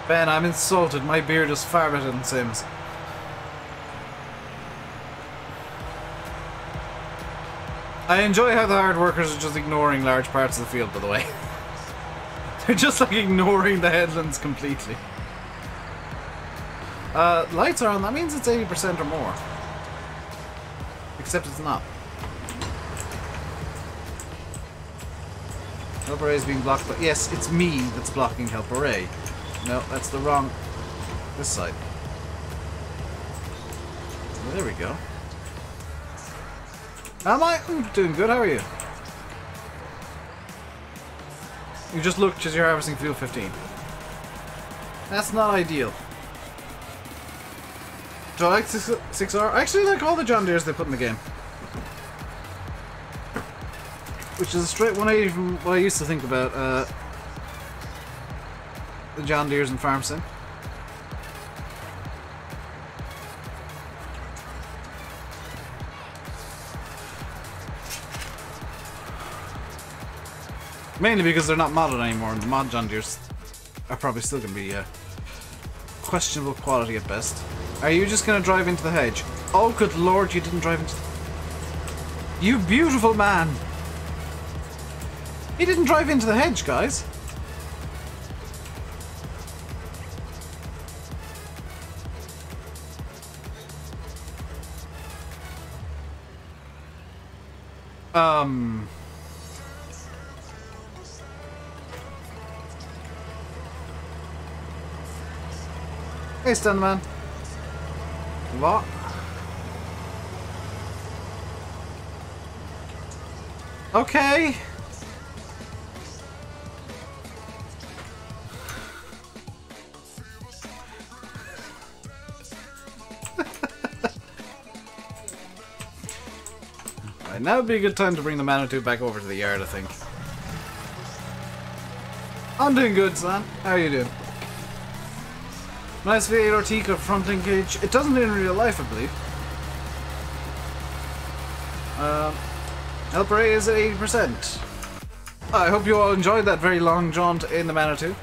Ben, I'm insulted. My beard is far better than Sim's. I enjoy how the hard workers are just ignoring large parts of the field, by the way. They're just like ignoring the headlands completely. Lights are on, that means it's 80% or more. Except it's not. Helper A is being blocked, but yes, it's me that's blocking Helper A. No, that's the wrong... this side. So there we go. Am I? I'm doing good, how are you? You just looked as you're harvesting field 15. That's not ideal. Do I like 6R? I actually like all the John Deeres they put in the game. Which is a straight 180 from what I used to think about the John Deeres and Farm Sim. Mainly because they're not modded anymore, and the mod John Deeres are probably still going to be questionable quality at best. Are you just going to drive into the hedge? Oh, good lord, you didn't drive into the... You beautiful man! He didn't drive into the hedge, guys. Hey, Stuntman. What? Okay. Right, now would be a good time to bring the Manitou back over to the yard, I think. I'm doing good, son. How are you doing? Nice V8 Ortica front linkage. It doesn't in real life, I believe. Helper A is at 80%. I hope you all enjoyed that very long jaunt in the Manitou.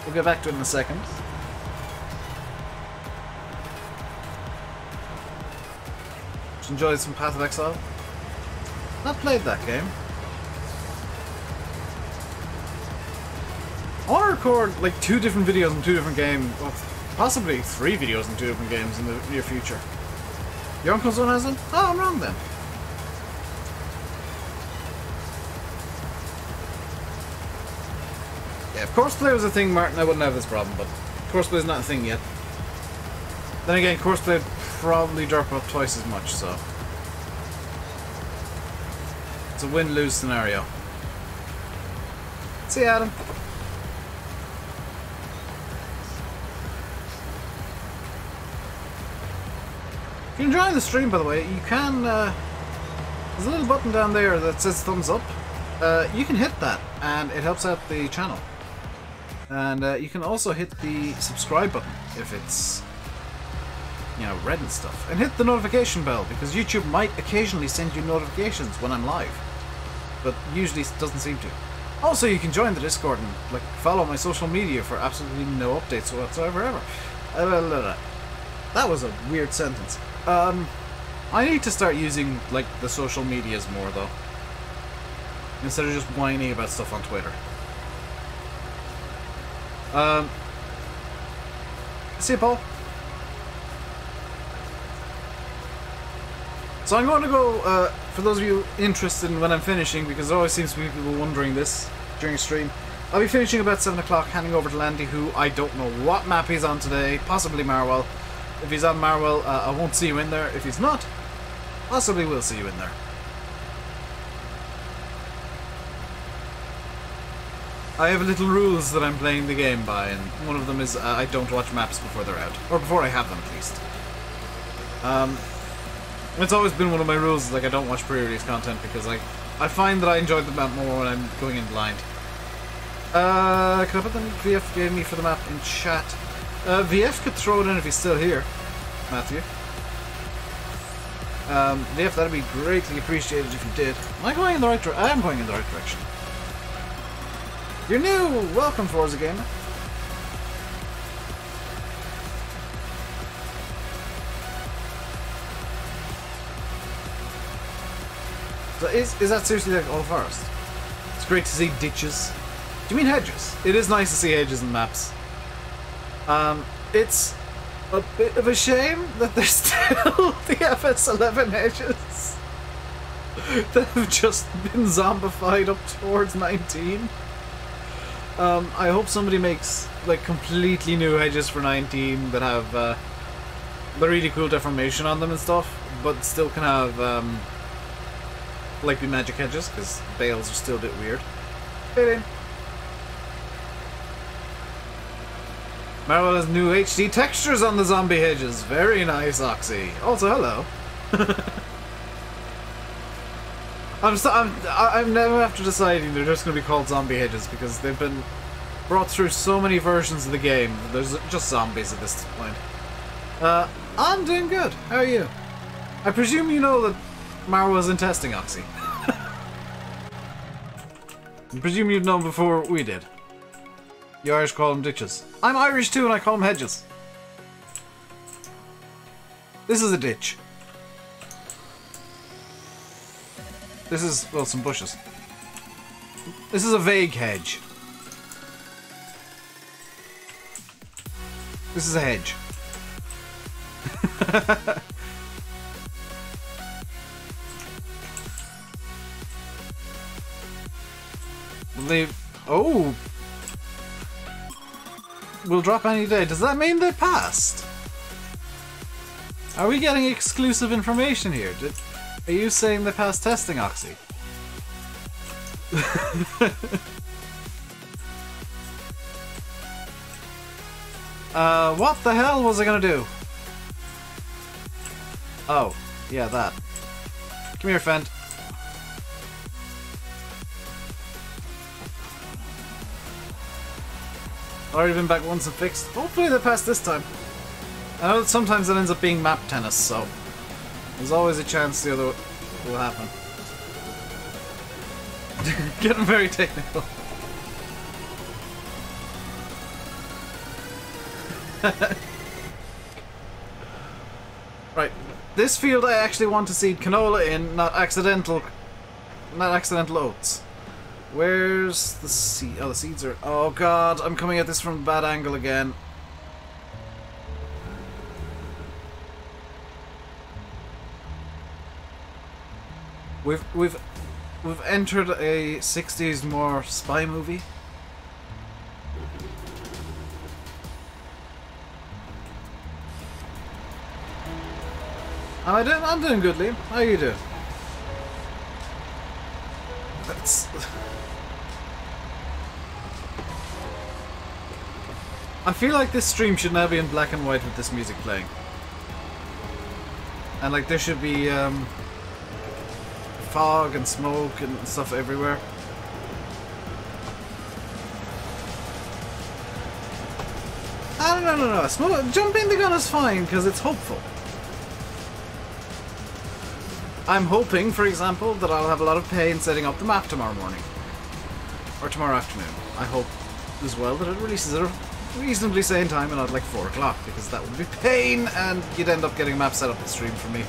We'll get back to it in a second. Just enjoyed some Path of Exile. Not played that game. I want to record like 2 different videos in 2 different games, well, possibly 3 videos in 2 different games in the near future. Your uncle's one hasn't? Oh, I'm wrong then. Yeah, if Courseplay was a thing, Martin, I wouldn't have this problem, but Courseplay is not a thing yet. Then again, Courseplay would probably drop up twice as much, so... It's a win-lose scenario. See you, Adam. If you're enjoying the stream, by the way, you can, there's a little button down there that says thumbs up. You can hit that, and it helps out the channel. And you can also hit the subscribe button if it's, you know, red and stuff. And hit the notification bell, because YouTube might occasionally send you notifications when I'm live. But usually it doesn't seem to. Also, you can join the Discord and like follow my social media for absolutely no updates whatsoever ever. That was a weird sentence. I need to start using, like, the social medias more, though. Instead of just whining about stuff on Twitter. See you, Paul. So I'm going to go, for those of you interested in when I'm finishing, because there always seems to be people wondering this during stream, I'll be finishing about 7 o'clock, handing over to Landy, who I don't know what map he's on today, possibly Marwell. If he's on Marwell, I won't see you in there. If he's not, possibly we'll see you in there. I have little rules that I'm playing the game by, and one of them is I don't watch maps before they're out. Or before I have them, at least. It's always been one of my rules, like I don't watch pre-release content, because I find that I enjoy the map more when I'm going in blind. Can I put the VF gave me for the map in chat? VF could throw it in if he's still here, Matthew. VF, that'd be greatly appreciated if you did. Am I going in the right direction? I am going in the right direction. You're new! Welcome, Forza Gamer. So is that seriously like all forest? It's great to see ditches. Do you mean hedges? It is nice to see hedges in maps. It's a bit of a shame that there's still the FS11 hedges that have just been zombified up towards 19. I hope somebody makes like completely new hedges for 19 that have the really cool deformation on them and stuff, but still can have like the magic hedges, because bales are still a bit weird. Fit in. Marvel has new HD textures on the zombie hedges. Very nice, Oxy. Also, hello. I'm never after deciding they're just going to be called zombie hedges, because they've been brought through so many versions of the game. There's just zombies at this point. I'm doing good. How are you? I presume you know that Marwa was in testing, Oxy. I presume you'd known before we did. You Irish call them ditches. I'm Irish too, and I call them hedges. This is a ditch. This is, well, some bushes. This is a vague hedge. This is a hedge. They... Oh! Will drop any day. Does that mean they passed? Are we getting exclusive information here? Are you saying they passed testing, Oxy? What the hell was I gonna do? Oh, yeah, that. Come here, Fent. Already been back once and fixed. Hopefully they pass this time. I know that sometimes it ends up being map tennis, so there's always a chance the other will happen. Getting very technical. Right, this field I actually want to seed canola in, not accidental oats. Where's the seed? Oh, the seeds are... Oh god, I'm coming at this from a bad angle again. We've entered a 60s more spy movie. I'm doing good, Liam. How you doing? That's... I feel like this stream should now be in black and white with this music playing. And like there should be fog and smoke and stuff everywhere. No. Jumping the gun is fine because it's hopeful. I'm hoping, for example, that I'll have a lot of pay in setting up the map tomorrow morning. Or tomorrow afternoon. I hope as well that it releases at a reasonably sane time and not like 4 o'clock, because that would be pain and you'd end up getting a map set up the stream for me.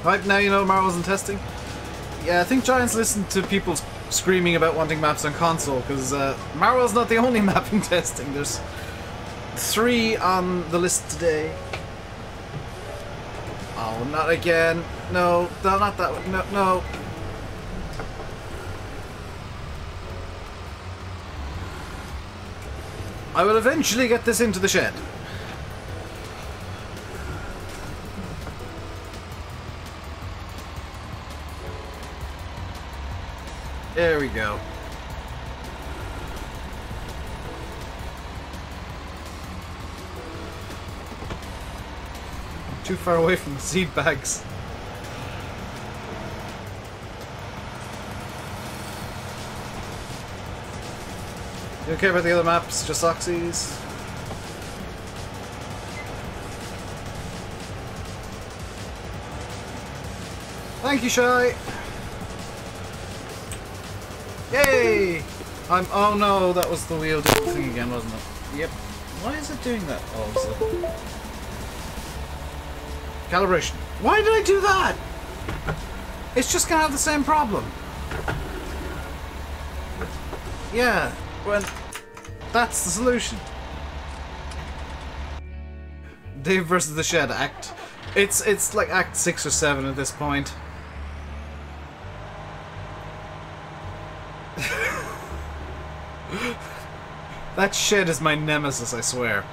Right, now you know Marvel's in testing? Yeah, I think Giants listened to people screaming about wanting maps on console, because Marvel's not the only map in testing. There's 3 on the list today. Oh, not again. No, not that one. No. I will eventually get this into the shed. There we go. Too far away from the seed bags. You okay about the other maps? Just Oxys? Thank you, Shy! Yay! Oh no, that was the wheel thing again, wasn't it? Yep. Why is it doing that all of a sudden? Calibration. Why did I do that? It's just gonna have the same problem. Yeah, when that's the solution. Dave versus the Shed Act. It's like Act 6 or 7 at this point. That shed is my nemesis, I swear.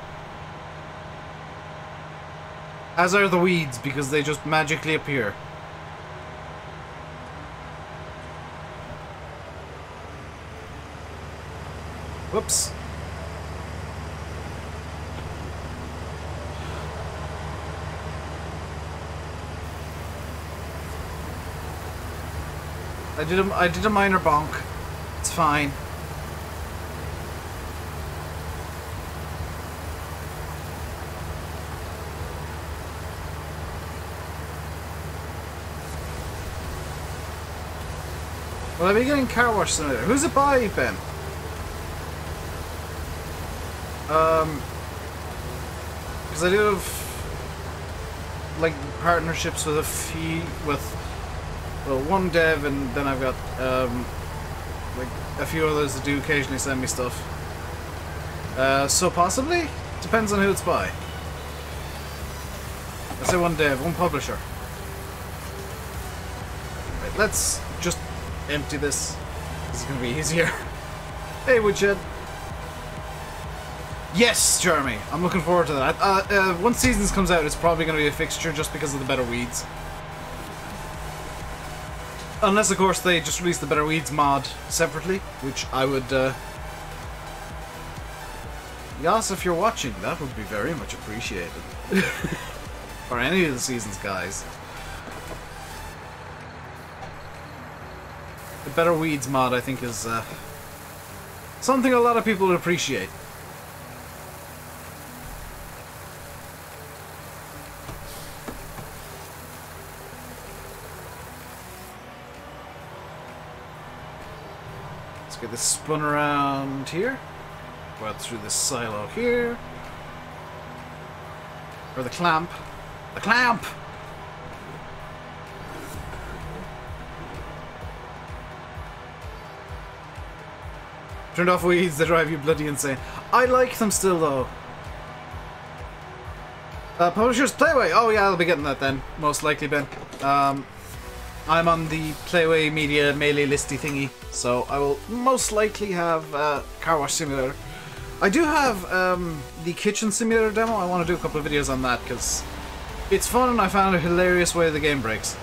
As are the weeds, because they just magically appear. Whoops. I did a minor bonk. It's fine. Will I be getting car wash simulator? Who's it by, Ben? Because I do have like partnerships with well, one dev, and then I've got like a few others that do occasionally send me stuff. So possibly depends on who it's by. I say one dev, one publisher. Right, let's just empty this. This is gonna be easier. Hey, Woodshed. Yes, Jeremy. I'm looking forward to that. Once Seasons comes out, it's probably gonna be a fixture just because of the Better Weeds. Unless, of course, they just release the Better Weeds mod separately, which I would, Yas, if you're watching, that would be very much appreciated. Or any of the Seasons guys. The Better Weeds mod, I think, is, something a lot of people would appreciate. Get this spun around here. Go out through this silo here. Or the clamp. The clamp! Turned off weeds that drive you bloody insane. I like them still though. Publishers Playway. Oh yeah, I'll be getting that then. Most likely, Ben. I'm on the Playway Media Melee listy thingy, so I will most likely have Car Wash Simulator. I do have the Kitchen Simulator demo. I want to do a couple of videos on that because it's fun and I found a hilarious way the game breaks.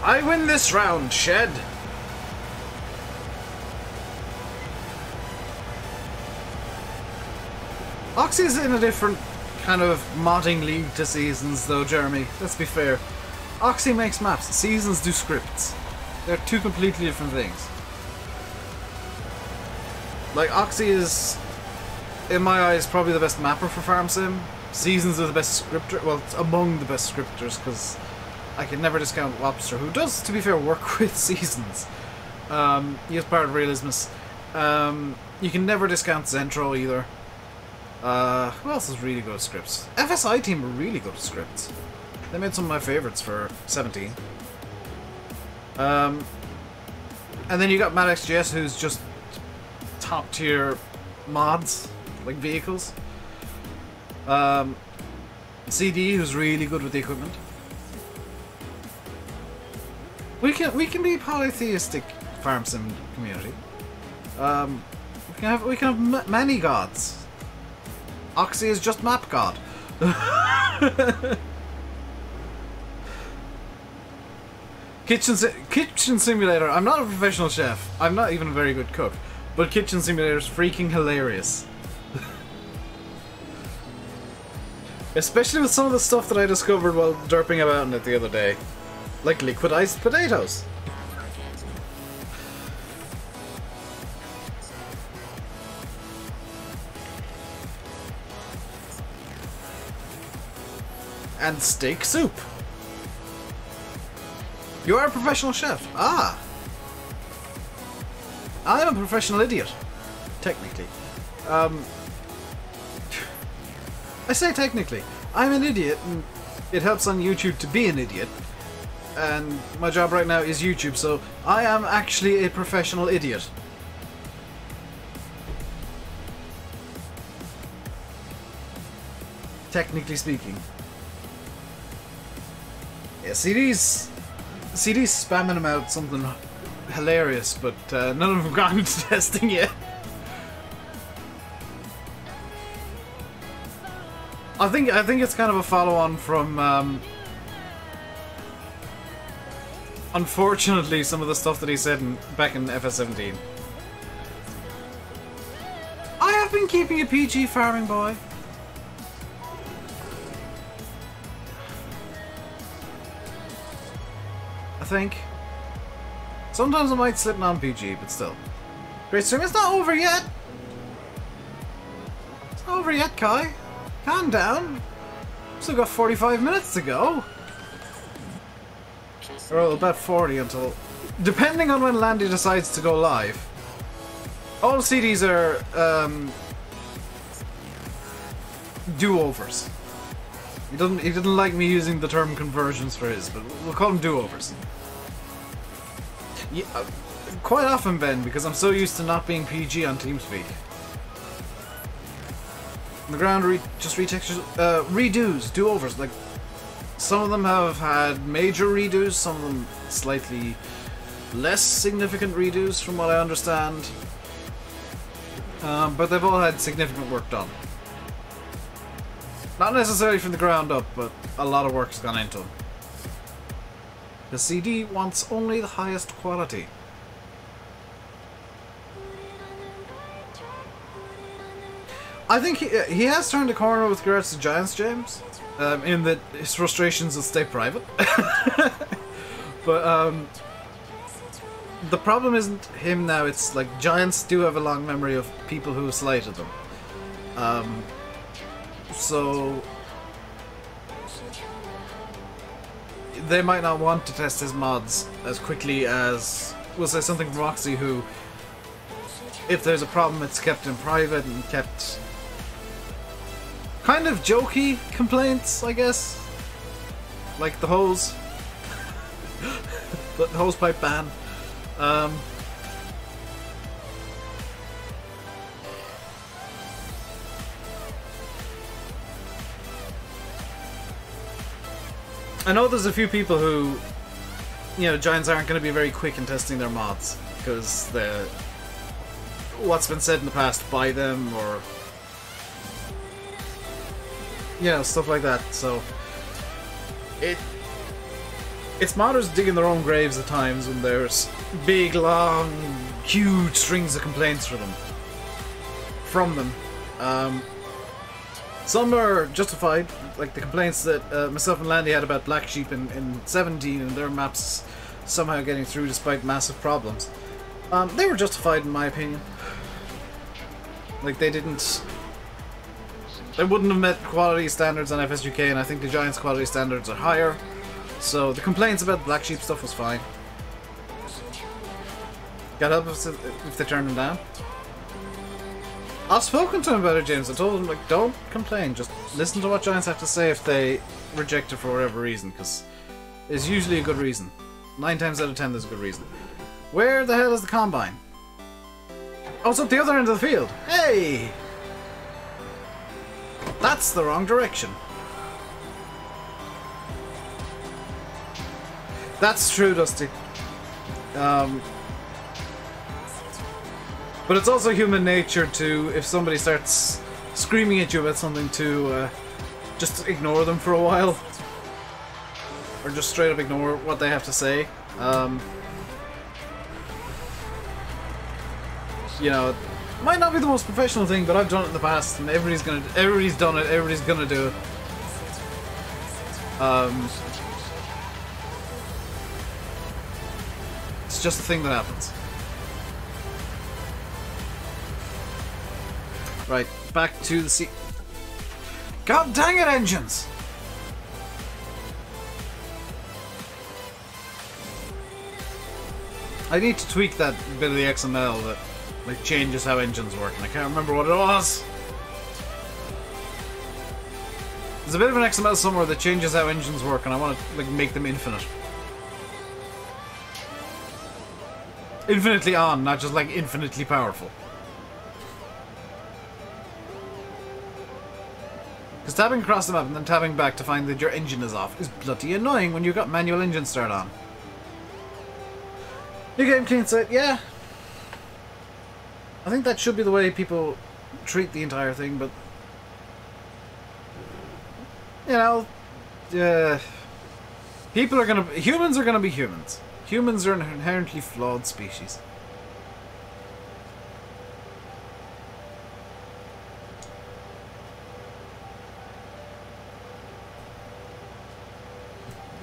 I win this round, Shed! Oxy's in a different kind of modding league to Seasons, though, Jeremy. Let's be fair. Oxy makes maps, Seasons do scripts. They're two completely different things. Like, Oxy is, in my eyes, probably the best mapper for Farm Sim. Seasons are the best scripter, well, it's among the best scripters, because I can never discount Lobster, who does, to be fair, work with Seasons. He is part of Realismus. You can never discount Zentro either. Who else is really good at scripts? FSI team are really good at scripts. They made some of my favourites for 17. And then you got MadXGS, who's just top tier mods, like vehicles. CD, who's really good with the equipment. We can be polytheistic Farm Sim community. We can have many gods. Oxy is just map god. Kitchen Simulator. I'm not a professional chef. I'm not even a very good cook. But Kitchen Simulator is freaking hilarious. Especially with some of the stuff that I discovered while derping about in it the other day. Like liquidized potatoes. And steak soup. You are a professional chef. Ah. I'm a professional idiot. Technically. I say technically. I'm an idiot and it helps on YouTube to be an idiot. And my job right now is YouTube, so I am actually a professional idiot. Technically speaking. Yeah, CD's spamming them out something hilarious, but none of them have gone into testing yet. I think it's kind of a follow-on from unfortunately some of the stuff that he said back in FS17. I have been keeping a PG farming boy. I think. Sometimes I might slip non-PG, but still. Great stream, it's not over yet! It's not over yet, Kai. Calm down. Still got 45 minutes to go. Or about 40 until... Depending on when Landy decides to go live. All CDs are do-overs. He didn't like me using the term conversions for his, but we'll call them do-overs. Yeah, quite often, Ben, because I'm so used to not being PG on TeamSpeak. The ground just retextures, redos, do-overs. Like, some of them have had major redos, some of them slightly less significant redos, from what I understand. But they've all had significant work done. Not necessarily from the ground up, but a lot of work's gone into them. The CD wants only the highest quality. I think he has turned a corner with regards to Giants, James, in that his frustrations will stay private. But the problem isn't him now, it's like Giants do have a long memory of people who slighted them. So they might not want to test his mods as quickly as, we'll say, something from Roxy, who, if there's a problem, it's kept in private and kept kind of jokey complaints, I guess. Like the hose. The hose pipe ban. I know there's a few people who, you know, Giants aren't going to be very quick in testing their mods because what's been said in the past by them, or you know, stuff like that. So it's modders digging their own graves at times when there's big, long, huge strings of complaints from them. Some are justified, like the complaints that myself and Landy had about Black Sheep in 17 and their maps somehow getting through despite massive problems. They were justified in my opinion. Like they wouldn't have met quality standards on FSUK, and I think the Giants' quality standards are higher. So the complaints about the Black Sheep stuff was fine. Got help if they turned them down. I've spoken to him about it, James. I told him, like, don't complain. Just listen to what Giants have to say if they reject it for whatever reason, because there's usually a good reason. 9 times out of 10 there's a good reason. Where the hell is the Combine? Oh, it's up the other end of the field. Hey! That's the wrong direction. That's true, Dusty. But it's also human nature to, if somebody starts screaming at you about something, to just ignore them for a while. Or just straight up ignore what they have to say. You know, it might not be the most professional thing, but I've done it in the past, and everybody's done it, everybody's gonna do it. It's just a thing that happens. Right, back to the sea. God dang it, engines! I need to tweak that bit of the XML that like changes how engines work, and I can't remember what it was. There's a bit of an XML somewhere that changes how engines work, and I want to like make them infinite. Infinitely on, not just like infinitely powerful. Because tabbing across the map and then tabbing back to find that your engine is off is bloody annoying when you've got manual engine start on. New game, clean set, yeah. I think that should be the way people treat the entire thing, but you know, humans are gonna be humans. Humans are an inherently flawed species.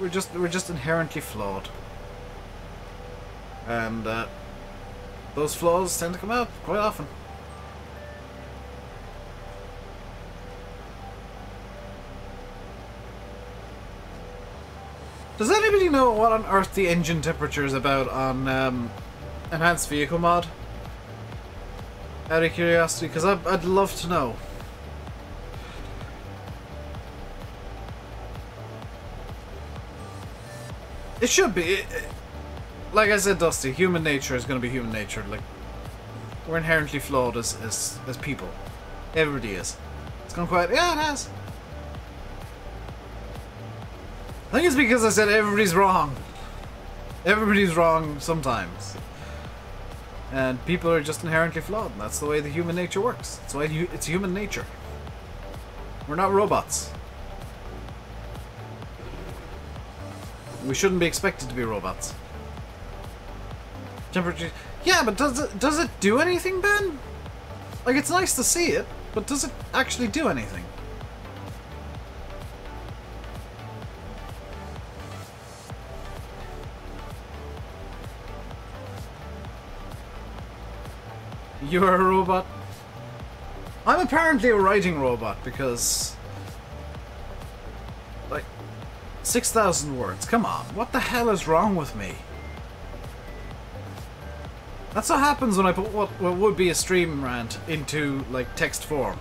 We're just inherently flawed, and those flaws tend to come out quite often. Does anybody know what on earth the engine temperature is about on Enhanced Vehicle mod? Out of curiosity, because I'd love to know. It should be. Like I said, Dusty, human nature is going to be human nature. Like, we're inherently flawed as people. Everybody is. It's gone quiet. Yeah, it has. I think it's because I said everybody's wrong. Everybody's wrong sometimes. And people are just inherently flawed. And that's the way the human nature works. That's why it's human nature. We're not robots. We shouldn't be expected to be robots. Temperature. Yeah, but does it do anything, Ben? Like, it's nice to see it, but does it actually do anything? You're a robot? I'm apparently a writing robot because... like, 6,000 words. Come on, what the hell is wrong with me? That's what happens when I put what would be a stream rant into, like, text form.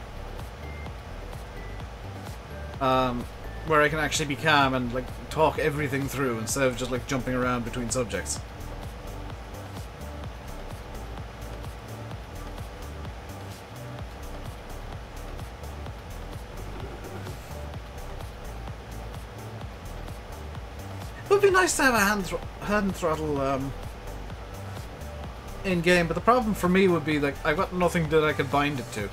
Where I can actually be calm and, like, talk everything through instead of just, like, jumping around between subjects. It would be nice to have a hand throttle, in-game, but the problem for me would be, like, I've got nothing that I could bind it to.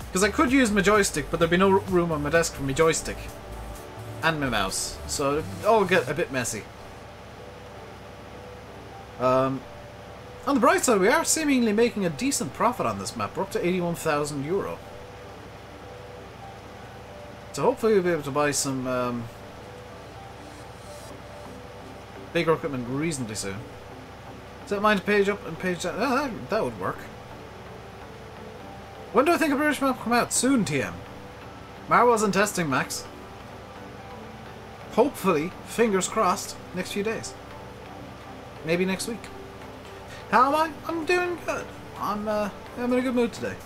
Because I could use my joystick, but there'd be no room on my desk for my joystick. And my mouse. So it'd all get a bit messy. On the bright side, we are seemingly making a decent profit on this map. We're up to €81,000. So hopefully we'll be able to buy some bigger equipment reasonably soon. Set mine to page up and page down. Oh, that would work. When do I think a British map will come out? Soon, TM. Marwell's in testing, Max. Hopefully, fingers crossed, next few days. Maybe next week. How am I? I'm doing good. I'm in a good mood today.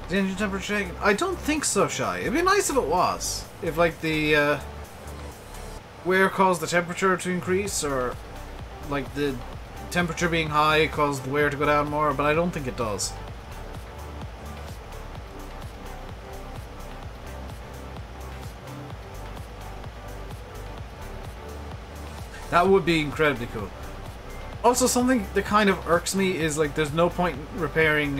Is the engine temperature shaking? I don't think so, Shy. It'd be nice if it was. If, like, the wear caused the temperature to increase, or like the temperature being high caused the wear to go down more, but I don't think it does. That would be incredibly cool. Also, something that kind of irks me is, like, there's no point in repairing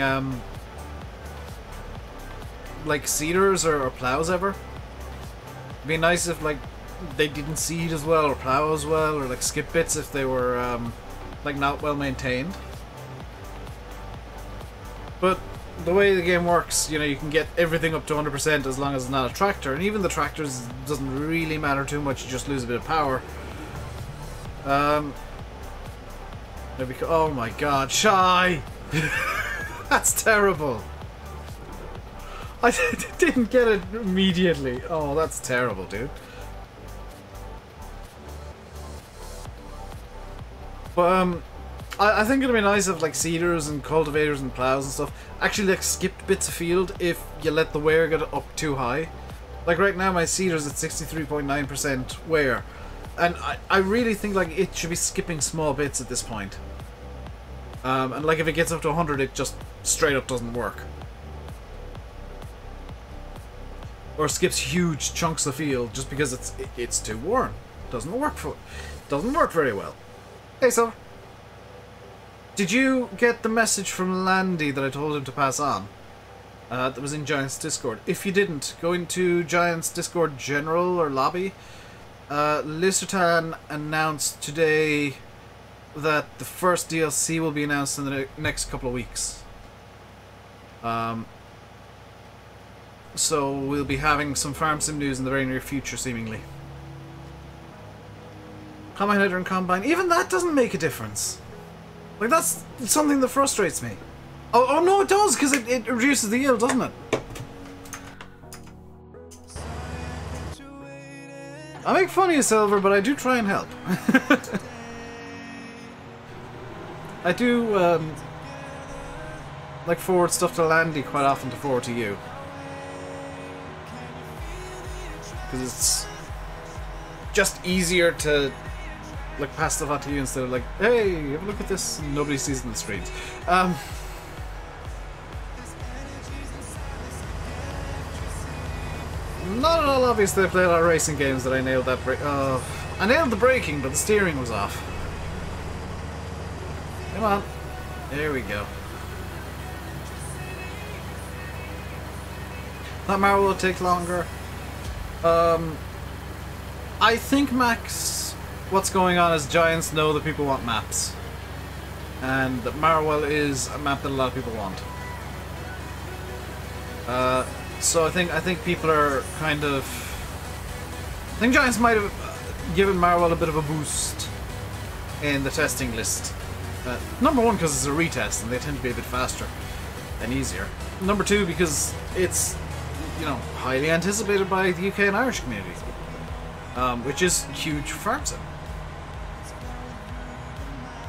like seeders or plows ever. It'd be nice if, like, they didn't seed as well or plow as well, or like skip bits if they were like not well maintained. But the way the game works, you know, you can get everything up to 100% as long as it's not a tractor, and even the tractors doesn't really matter too much. You just lose a bit of power. Oh my god, Shy! That's terrible. I didn't get it immediately. Oh, that's terrible, dude. But, I think it'd be nice if, like, seeders and cultivators and plows and stuff actually, like, skipped bits of field if you let the wear get up too high. Like, right now my seeder's at 63.9% wear. And I really think, like, it should be skipping small bits at this point. And, like, if it gets up to 100, it just straight up doesn't work. Or skips huge chunks of field just because it's too worn. Doesn't work very well. Hey, Silver. Did you get the message from Landy that I told him to pass on? That was in Giants Discord. If you didn't, go into Giants Discord General or Lobby. Listertan announced today that the first DLC will be announced in the next couple of weeks. So we'll be having some farm sim news in the very near future, seemingly. Combine header and combine. Even that doesn't make a difference. Like, that's something that frustrates me. Oh no, it does, because it reduces the yield, doesn't it? I make fun of you, Silver, but I do try and help. I do, like forward stuff to Landy quite often to forward to you. Because it's just easier to like pass stuff on to you instead of like, hey, have a look at this, and nobody sees it in the screens. Not at all obvious that I played a lot of racing games that I nailed that break. I nailed the braking, but the steering was off. Come on. There we go. That Mara will take longer. I think, Max, what's going on is Giants know that people want maps. And that Marwell is a map that a lot of people want. So I think people are kind of... I think Giants might have given Marwell a bit of a boost in the testing list. Number one, because it's a retest and they tend to be a bit faster and easier. Number two, because it's, you know, highly anticipated by the UK and Irish community. Which is huge for Farm Sim.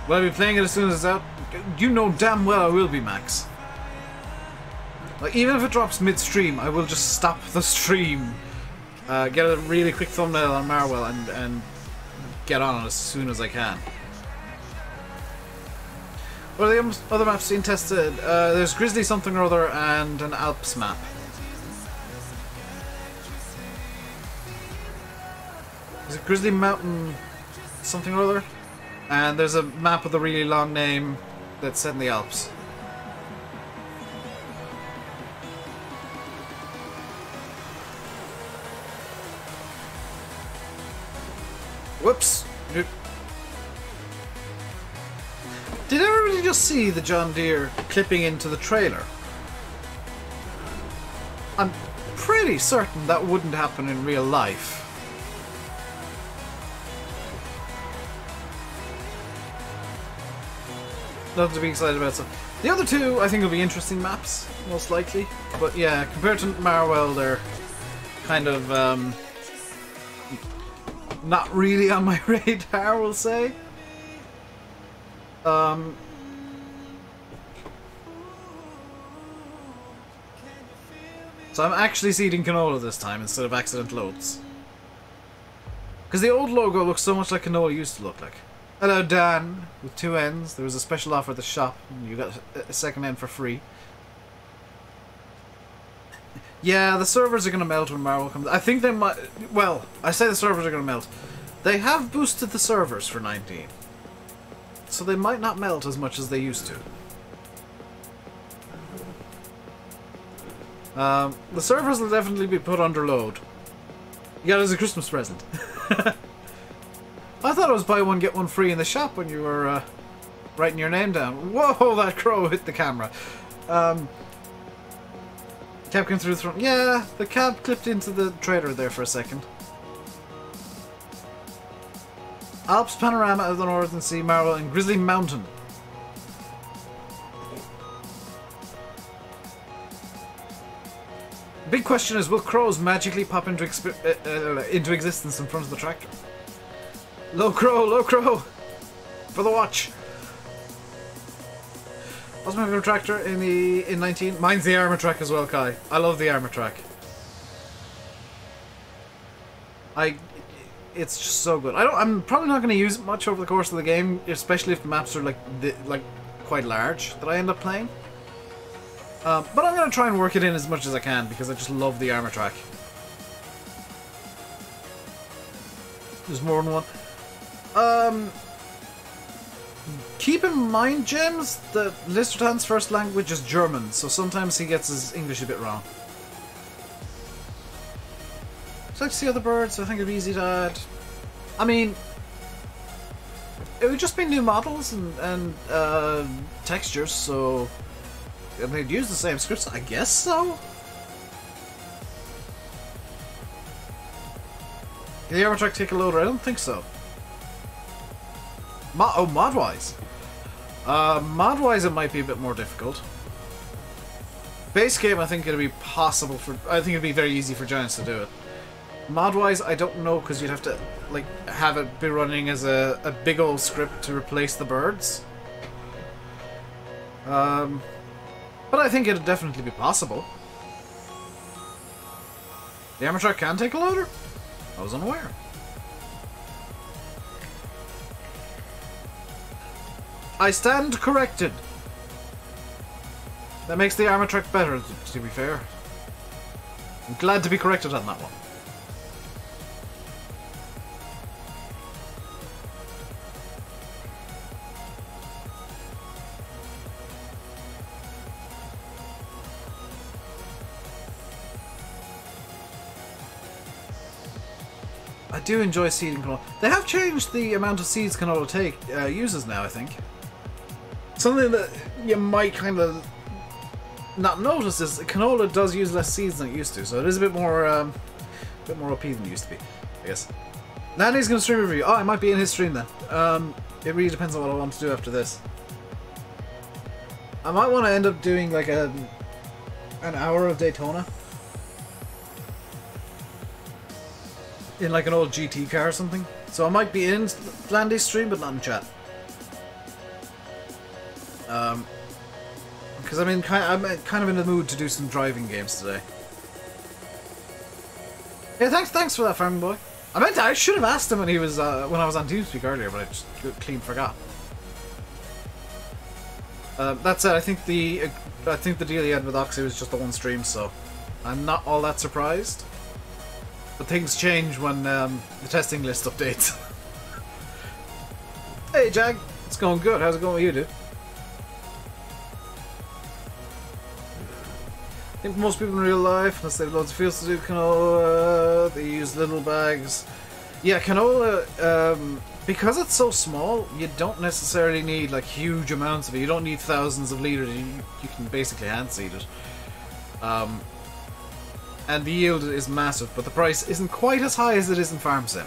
Will I be playing it as soon as it's out? You know damn well I will be, Max. Like, even if it drops mid-stream, I will just stop the stream, get a really quick thumbnail on Marwell, and get on it as soon as I can. What are the other maps being tested? There's Grizzly something or other and an Alps map. Is it Grizzly Mountain something or other? And there's a map with a really long name that's set in the Alps. Whoops! Did everybody just see the John Deere clipping into the trailer? I'm pretty certain that wouldn't happen in real life. Nothing to be excited about. So the other two, I think, will be interesting maps, most likely. But yeah, compared to Marwell, they're kind of not really on my radar, we'll say. So I'm actually seeding canola this time instead of accidental oats. Because the old logo looks so much like canola used to look like. Hello, Dan, with 2 N's. There was a special offer at the shop, and you got a second N for free. Yeah, the servers are going to melt when Marvel comes. I think they might... Well, I say the servers are going to melt. They have boosted the servers for 19. So they might not melt as much as they used to. The servers will definitely be put under load. You got it as a Christmas present. I thought it was buy one get one free in the shop when you were writing your name down. Whoa, that crow hit the camera. Cab came through the front. Yeah, the cab clipped into the trailer there for a second. Alps panorama of the Northern Sea, Marwell, and Grizzly Mountain. Big question is, will crows magically pop into existence in front of the tractor? Low crow, for the watch. What's my favorite tractor in 19? Mine's the armor track as well, Kai. I love the armor track. It's just so good. I'm probably not going to use it much over the course of the game, especially if the maps are like quite large that I end up playing. But I'm going to try and work it in as much as I can because I just love the armor track. There's more than one. Keep in mind, James, that Listertan's first language is German, so sometimes he gets his English a bit wrong. I'd like to see other birds, so I think it'd be easy to add. I mean, it would just be new models and textures, so they'd use the same scripts, I guess so? Did the armor track take a loader? I don't think so. Mod-wise. Mod-wise it might be a bit more difficult. Base game I think it'd be possible for... I think it'd be very easy for Giants to do it. Mod-wise I don't know because you'd have to like have it be running as a big old script to replace the birds. But I think it'd definitely be possible. The armor truck can take a loader? I was unaware. I stand corrected. That makes the armor truck better, to be fair. I'm glad to be corrected on that one. I do enjoy seeding canola. They have changed the amount of seeds canola uses now, I think. Something that you might kind of not notice is canola does use less seeds than it used to, so it is a bit more OP than it used to be, I guess. Lanny's going to stream a review. Oh, I might be in his stream then. It really depends on what I want to do after this. I might want to end up doing like an hour of Daytona. In like an old GT car or something. So I might be in Landy's stream, but not in chat. Because I'm kind of in the mood to do some driving games today. Yeah, thanks for that, farming boy. I should have asked him when he was when I was on TeamSpeak earlier, but I just clean forgot. That said, I think the deal he had with Oxy was just the one stream, so I'm not all that surprised. But things change when the testing list updates. Hey Jag, it's going good. How's it going with you, dude? I think most people in real life, unless they have loads of fields to do canola, they use little bags. Yeah, canola, because it's so small, you don't necessarily need like huge amounts of it. You don't need thousands of liters. You can basically hand seed it. And the yield is massive, but the price isn't quite as high as it is in Farm Sim.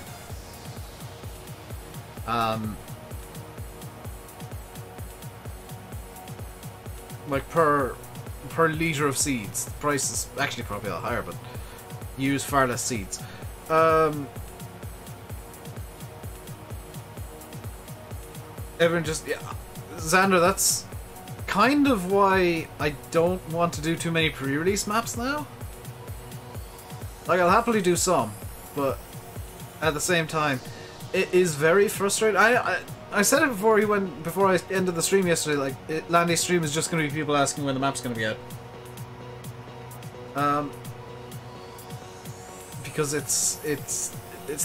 Like per litre of seeds, the price is actually probably a lot higher, but you use far less seeds. Everyone just... yeah. Xander, that's kind of why I don't want to do too many pre-release maps now. Like, I'll happily do some, but at the same time, it is very frustrating. I said it before before I ended the stream yesterday, like, Landy's stream is just going to be people asking when the map's going to be out. Because it's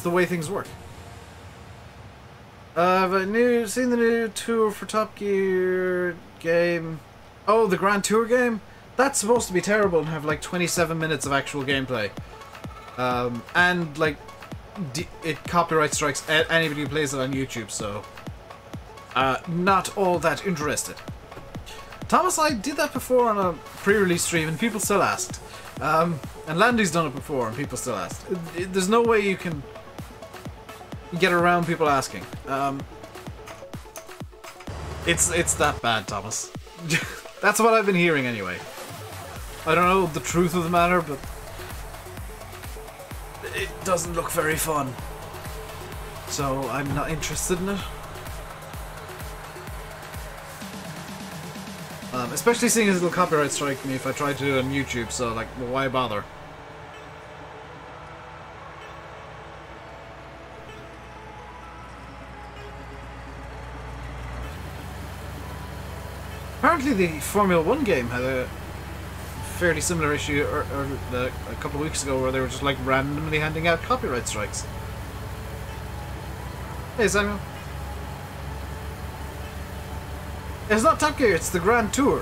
the way things work. Have I seen the new tour for Top Gear game? Oh, the Grand Tour game? That's supposed to be terrible and have like 27 minutes of actual gameplay. And like, it copyright strikes anybody who plays it on YouTube, so not all that interested. Thomas, I did that before on a pre-release stream and people still asked. And Landy's done it before and people still asked. There's no way you can get around people asking. It's that bad, Thomas. That's what I've been hearing anyway. I don't know the truth of the matter, but it doesn't look very fun. So I'm not interested in it. Especially seeing as it'll copyright strike me if I try to do it on YouTube, so like, well, why bother? Apparently the Formula 1 game had a fairly similar issue a couple of weeks ago where they were just like randomly handing out copyright strikes. Hey Samuel. It's not Top Gear, it's the Grand Tour,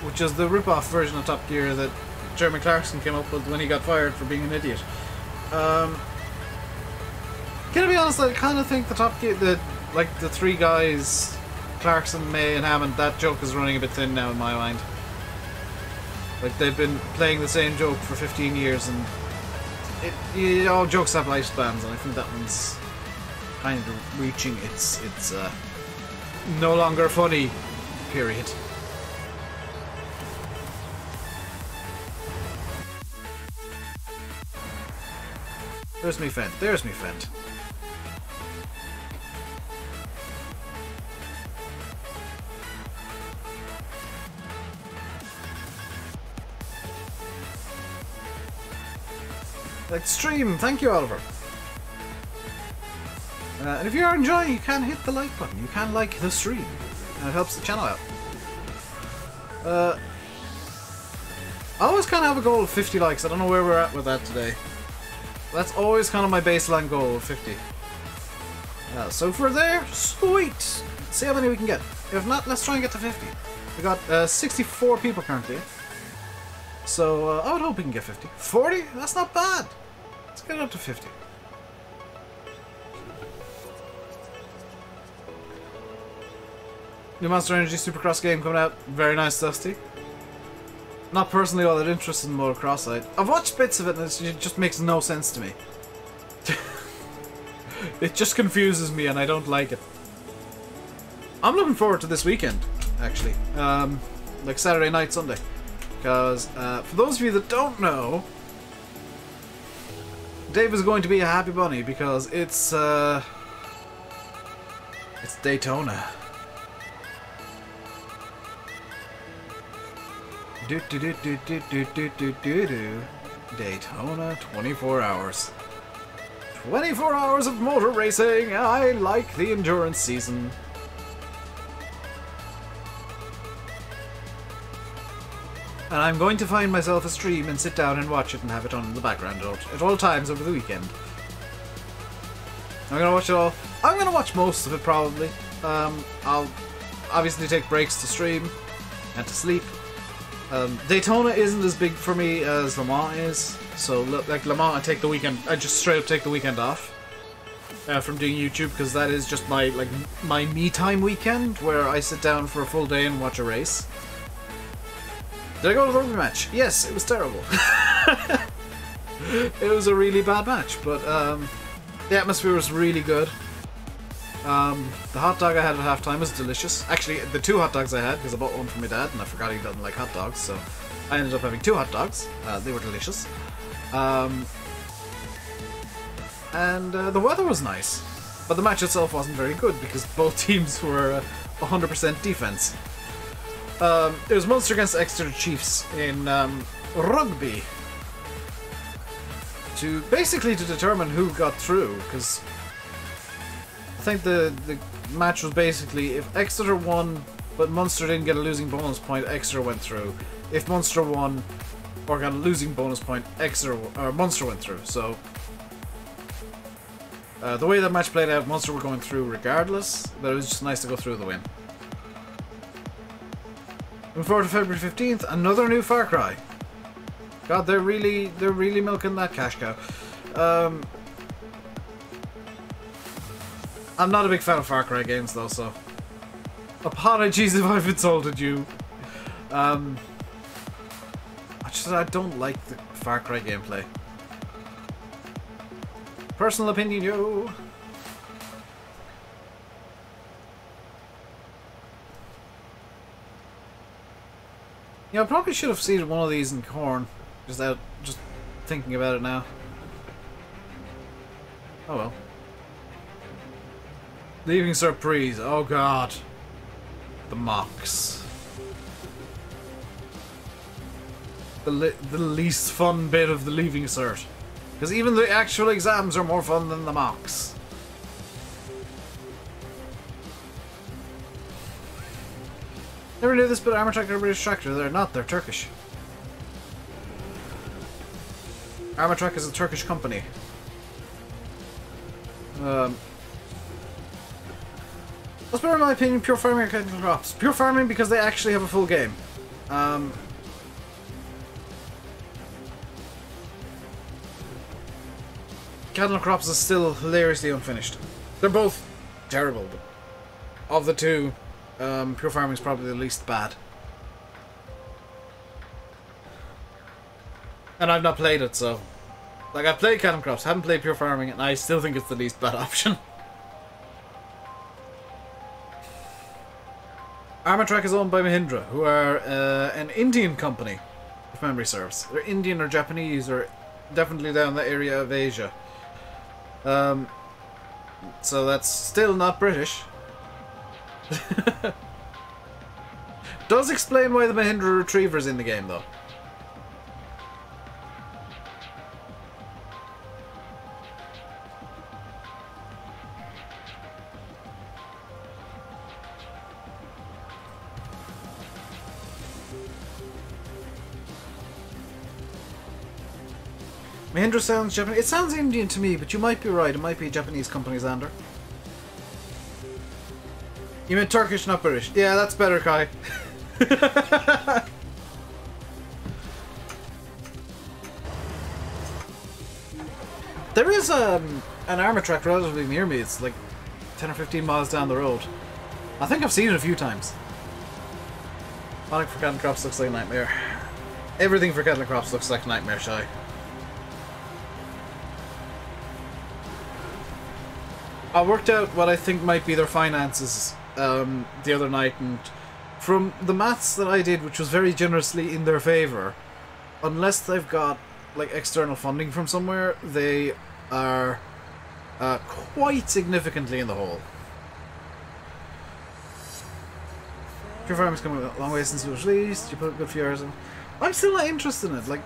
which is the rip-off version of Top Gear that Jeremy Clarkson came up with when he got fired for being an idiot. Can I be honest, I kind of think the Top Gear, the three guys, Clarkson, May and Hammond, that joke is running a bit thin now in my mind. Like, they've been playing the same joke for 15 years and all jokes have lifespans, and I think that one's kind of reaching its no longer funny period. There's me Fent. There's me Fent. Like the stream. Thank you, Oliver. And if you are enjoying, you can hit the like button. You can like the stream. And it helps the channel out. I always kind of have a goal of 50 likes. I don't know where we're at with that today. That's always kind of my baseline goal of 50. So if we're there, sweet! See how many we can get. If not, let's try and get to 50. We got 64 people currently. So I would hope we can get 50. 40? That's not bad. Let's get it up to 50. New Monster Energy Supercross game coming out. Very nice, Dusty. Not personally all that interested in motocross. I've watched bits of it and it just makes no sense to me. It just confuses me and I don't like it. I'm looking forward to this weekend, actually. Like Saturday night, Sunday. Because, for those of you that don't know, Dave is going to be a happy bunny because it's Daytona. Daytona, 24 hours. 24 hours of motor racing! I like the endurance season. And I'm going to find myself a stream and sit down and watch it and have it on in the background at all times over the weekend. I'm gonna watch it all. I'm gonna watch most of it probably. I'll obviously take breaks to stream and to sleep. Daytona isn't as big for me as Le Mans is, so like Le Mans, I just straight up take the weekend off from doing YouTube because that is just my me time weekend where I sit down for a full day and watch a race. Did I go to the rugby match? Yes, it was terrible. It was a really bad match, but the atmosphere was really good. The hot dog I had at halftime was delicious. Actually, the 2 hot dogs I had, because I bought one for my dad and I forgot he doesn't like hot dogs, so I ended up having 2 hot dogs. They were delicious. And the weather was nice. But the match itself wasn't very good because both teams were 100% defense. It was Munster against Exeter Chiefs in rugby. Basically to determine who got through, because I think the match was basically if Exeter won but Munster didn't get a losing bonus point, Exeter went through. If Munster won or got a losing bonus point, Munster went through. So the way that match played out, Munster were going through regardless, but it was just nice to go through the win. Looking forward to February 15th, another new Far Cry. God, they're really milking that cash cow. I'm not a big fan of Far Cry games though, so apologies if I've insulted you. I don't like the Far Cry gameplay. Personal opinion, yo. Yeah, I probably should have seeded one of these in corn. Just thinking about it now. Oh well. Leaving surprise. Oh god. The mocks. The least fun bit of the leaving cert. Because even the actual exams are more fun than the mocks. Never knew this, but Armour Track are a British tractor. They're not, they're Turkish. Armour Track is a Turkish company. Let's put in my opinion, pure farming or cattle crops. Pure farming because they actually have a full game. Cattle crops is still hilariously unfinished. They're both terrible, but of the two, pure farming is probably the least bad. And I've not played it, so... Like, I've played Cattle Crops, haven't played Pure Farming, and I still think it's the least bad option. Armour Track is owned by Mahindra, who are an Indian company, if memory serves. They're Indian or Japanese, or definitely down the area of Asia. So that's still not British. Does explain why the Mahindra Retriever's in the game, though. Mahindra sounds Japanese. It sounds Indian to me, but you might be right. It might be a Japanese company, Xander. You meant Turkish, not British. Yeah, that's better, Kai. There is an armour track relatively near me. It's like 10 or 15 miles down the road. I think I've seen it a few times. Panic for cattle crops looks like a nightmare. Everything for cattle crops looks like a nightmare, Shy. I worked out what I think might be their finances the other night, and from the maths that I did, which was very generously in their favour, unless they've got like external funding from somewhere, they are quite significantly in the hole. Your farm is coming a long way since it was released. You put a good few hours in. I'm still not interested in it. Like,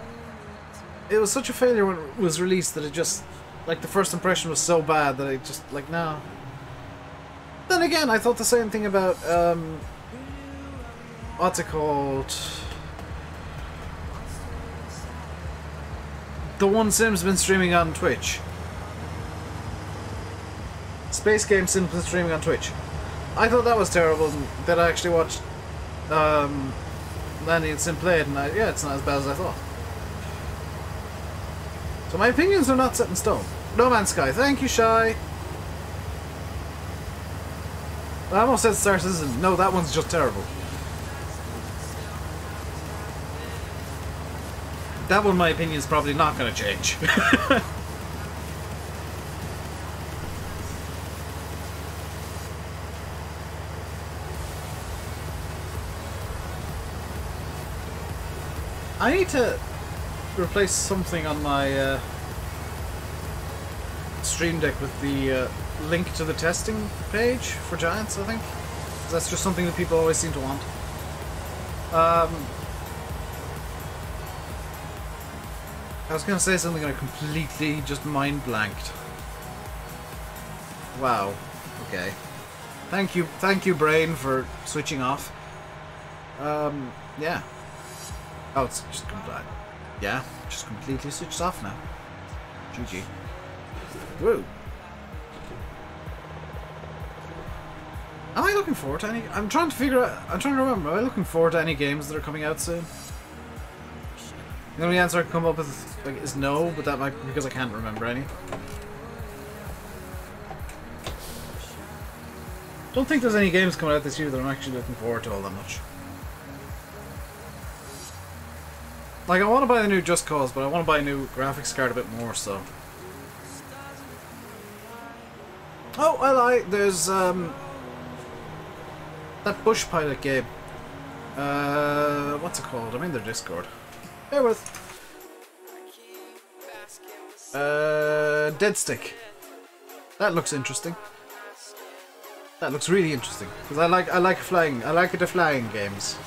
it was such a failure when it was released that it just, like, the first impression was so bad that I just, like, no. Then again, I thought the same thing about, what's it called? The one Sim's been streaming on Twitch. Space Game Sim's been streaming on Twitch. I thought that was terrible, and then I actually watched Lanny and Sim play it, and yeah, it's not as bad as I thought. So my opinions are not set in stone. No Man's Sky, thank you, Shy. I almost said Star Citizen. No, that one's just terrible. That one, my opinion, is probably not going to change. I need to replace something on my Stream Deck with the link to the testing page for Giants, I think. 'Cause that's just something that people always seem to want. I was going to say something and I completely just mind blanked. Wow. Okay. Thank you, brain, for switching off. Yeah. Oh, it's just completely. Yeah, just completely switched off now. GG. Woo. Am I looking forward to any? I'm trying to figure out. I'm trying to remember. Am I looking forward to any games that are coming out soon? The only answer I can come up with is no, but that might be because I can't remember any. Don't think there's any games coming out this year that I'm actually looking forward to all that much. Like, I want to buy the new Just Cause, but I want to buy a new graphics card a bit more, so... Oh, I lied. There's, that Bush Pilot game. What's it called? I'm in their Discord. Bear with. Dead Stick. That looks interesting. That looks really interesting. Because I like flying. I like the flying games.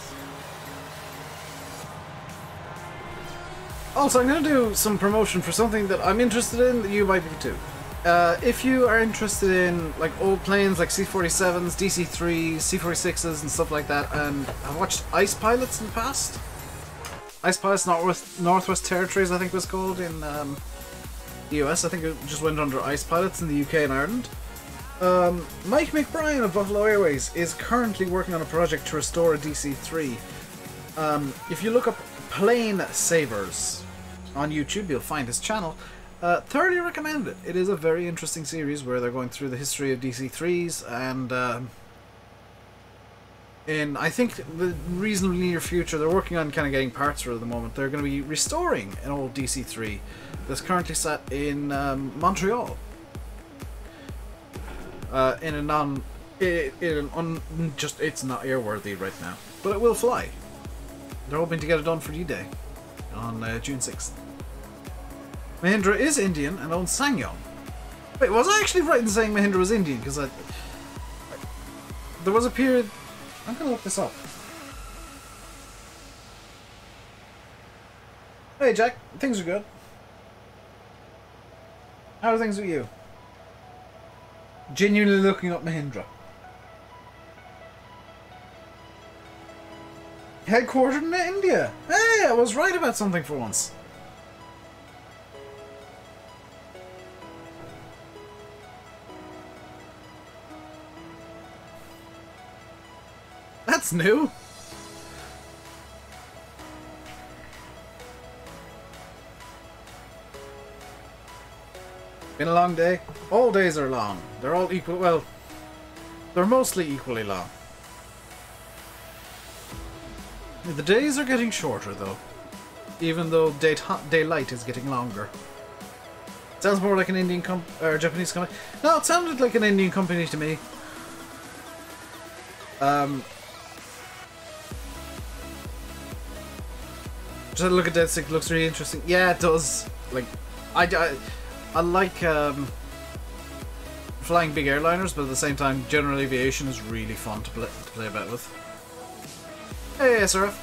Also, I'm going to do some promotion for something that I'm interested in that you might be too. If you are interested in like old planes like C-47s, DC-3s, C-46s and stuff like that, and have watched Ice Pilots in the past. Ice Pilots Northwest Territories, I think it was called in the US. I think it just went under Ice Pilots in the UK and Ireland. Mike McBrien of Buffalo Airways is currently working on a project to restore a DC-3. If you look up Plane Savers on YouTube, you'll find his channel. Thoroughly recommend it. It is a very interesting series where they're going through the history of DC-3s, and in I think the reasonably near future, they're working on kind of getting parts for it at the moment. They're going to be restoring an old DC-3 that's currently set in Montreal. It's not airworthy right now, but it will fly. They're hoping to get it done for D-Day on June 6th. Mahindra is Indian and owns Sangyong. Wait, was I actually right in saying Mahindra was Indian? Because there was a period... I'm going to look this up. Hey Jack, things are good. How are things with you? Genuinely looking up Mahindra. Headquartered in India. Hey, I was right about something for once. That's new? Been a long day. All days are long. They're all equal. Well, they're mostly equally long. The days are getting shorter, though. Even though daylight is getting longer. Sounds more like an Indian or Japanese company. No, it sounded like an Indian company to me. Just had a look at Dead Stick. Looks really interesting. Yeah, it does. Like, I like flying big airliners, but at the same time, general aviation is really fun to play about with. Hey, SRF.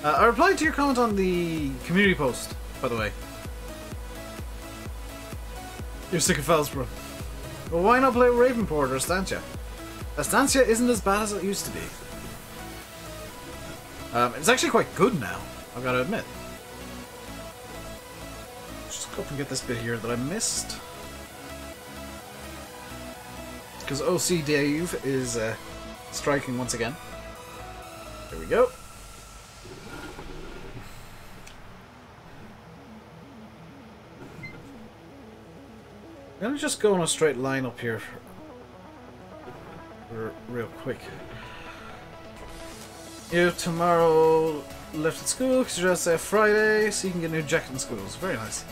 I replied to your comment on the community post, by the way. You're sick of Felsborough. Well, why not play Ravenport or Estancia? Estancia isn't as bad as it used to be. It's actually quite good now, I've got to admit. Just go up and get this bit here that I missed. Because OC Dave is striking once again. There we go. I'm gonna just go on a straight line up here real quick. You Tomorrow left at school because you just say Friday, so you can get a new jacket in schools. Very nice.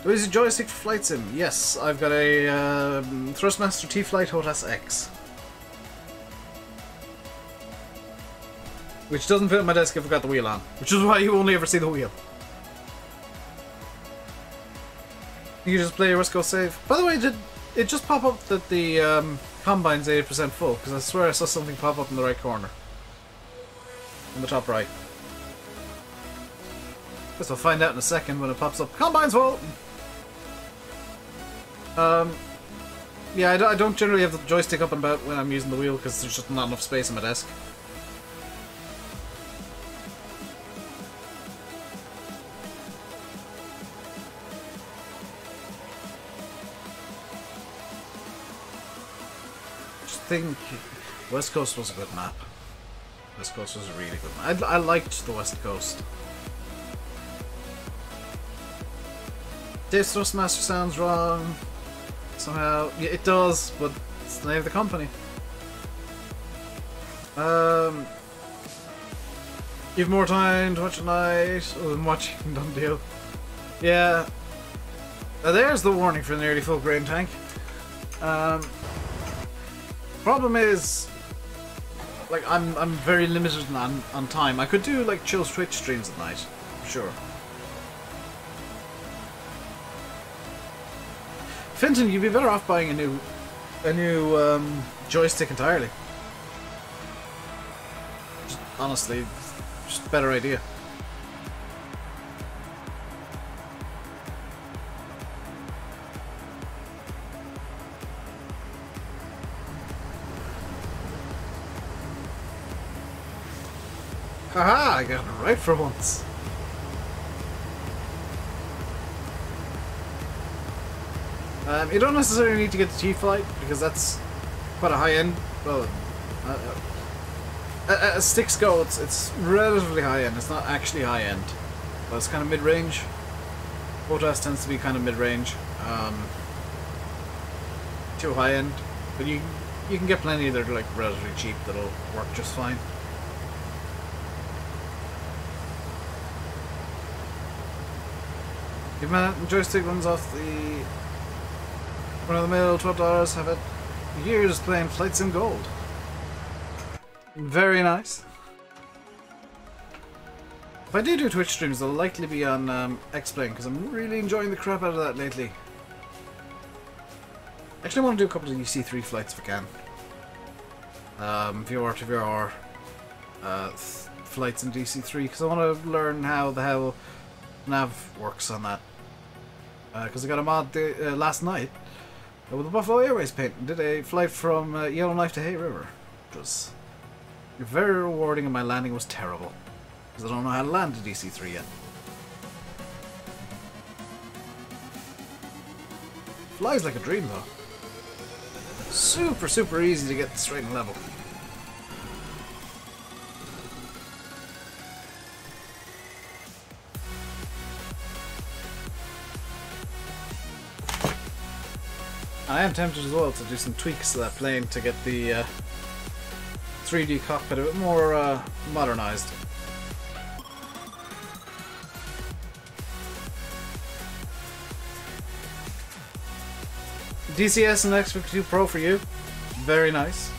Do you use a joystick for flight sim? Yes, I've got a Thrustmaster T-Flight HOTAS X. Which doesn't fit on my desk if I've got the wheel on. Which is why you only ever see the wheel. You just play your West Coast save. By the way, did it just pop up that the Combine's 80% full? Because I swear I saw something pop up in the right corner. In the top right. Guess I'll find out in a second when it pops up. Combine's full! Yeah, I don't generally have the joystick up and about when I'm using the wheel because there's just not enough space on my desk. Think West Coast was a good map. West Coast was a really good map. I liked the West Coast. Dave's Thrustmaster sounds wrong. Somehow. Yeah, it does, but it's the name of the company. You have more time to watch tonight other than watching Done Deal. Yeah. There's the warning for the nearly full grain tank. Problem is, like, I'm very limited on time. I could do like chill Twitch streams at night, sure. Finton, you'd be better off buying a new joystick entirely. Just, honestly, just a better idea. Haha, I got it right for once. You don't necessarily need to get the T-Flight because that's quite a high-end. Well, as sticks go, it's relatively high-end. It's not actually high-end, but it's kind of mid-range. HOTAS tends to be kind of mid-range, too high-end, but you can get plenty that are like relatively cheap that'll work just fine. If my joystick runs off the run-of-the-mill $12, have it years playing Flight Sim Gold. Very nice. If I do Twitch streams, they'll likely be on X-Plane because I'm really enjoying the crap out of that lately. Actually, I want to do a couple of UC3 flights if I can. VR to VR flights in DC3 because I want to learn how the hell nav works on that. Because I got a mod last night with the Buffalo Airways paint and did a flight from Yellowknife to Hay River. It was very rewarding and my landing was terrible. Because I don't know how to land to DC3 yet. Flies like a dream though. Super easy to get straight and level. I am tempted as well to do some tweaks to that plane to get the 3D cockpit a bit more modernized. DCS and X52 Pro for you. Very nice.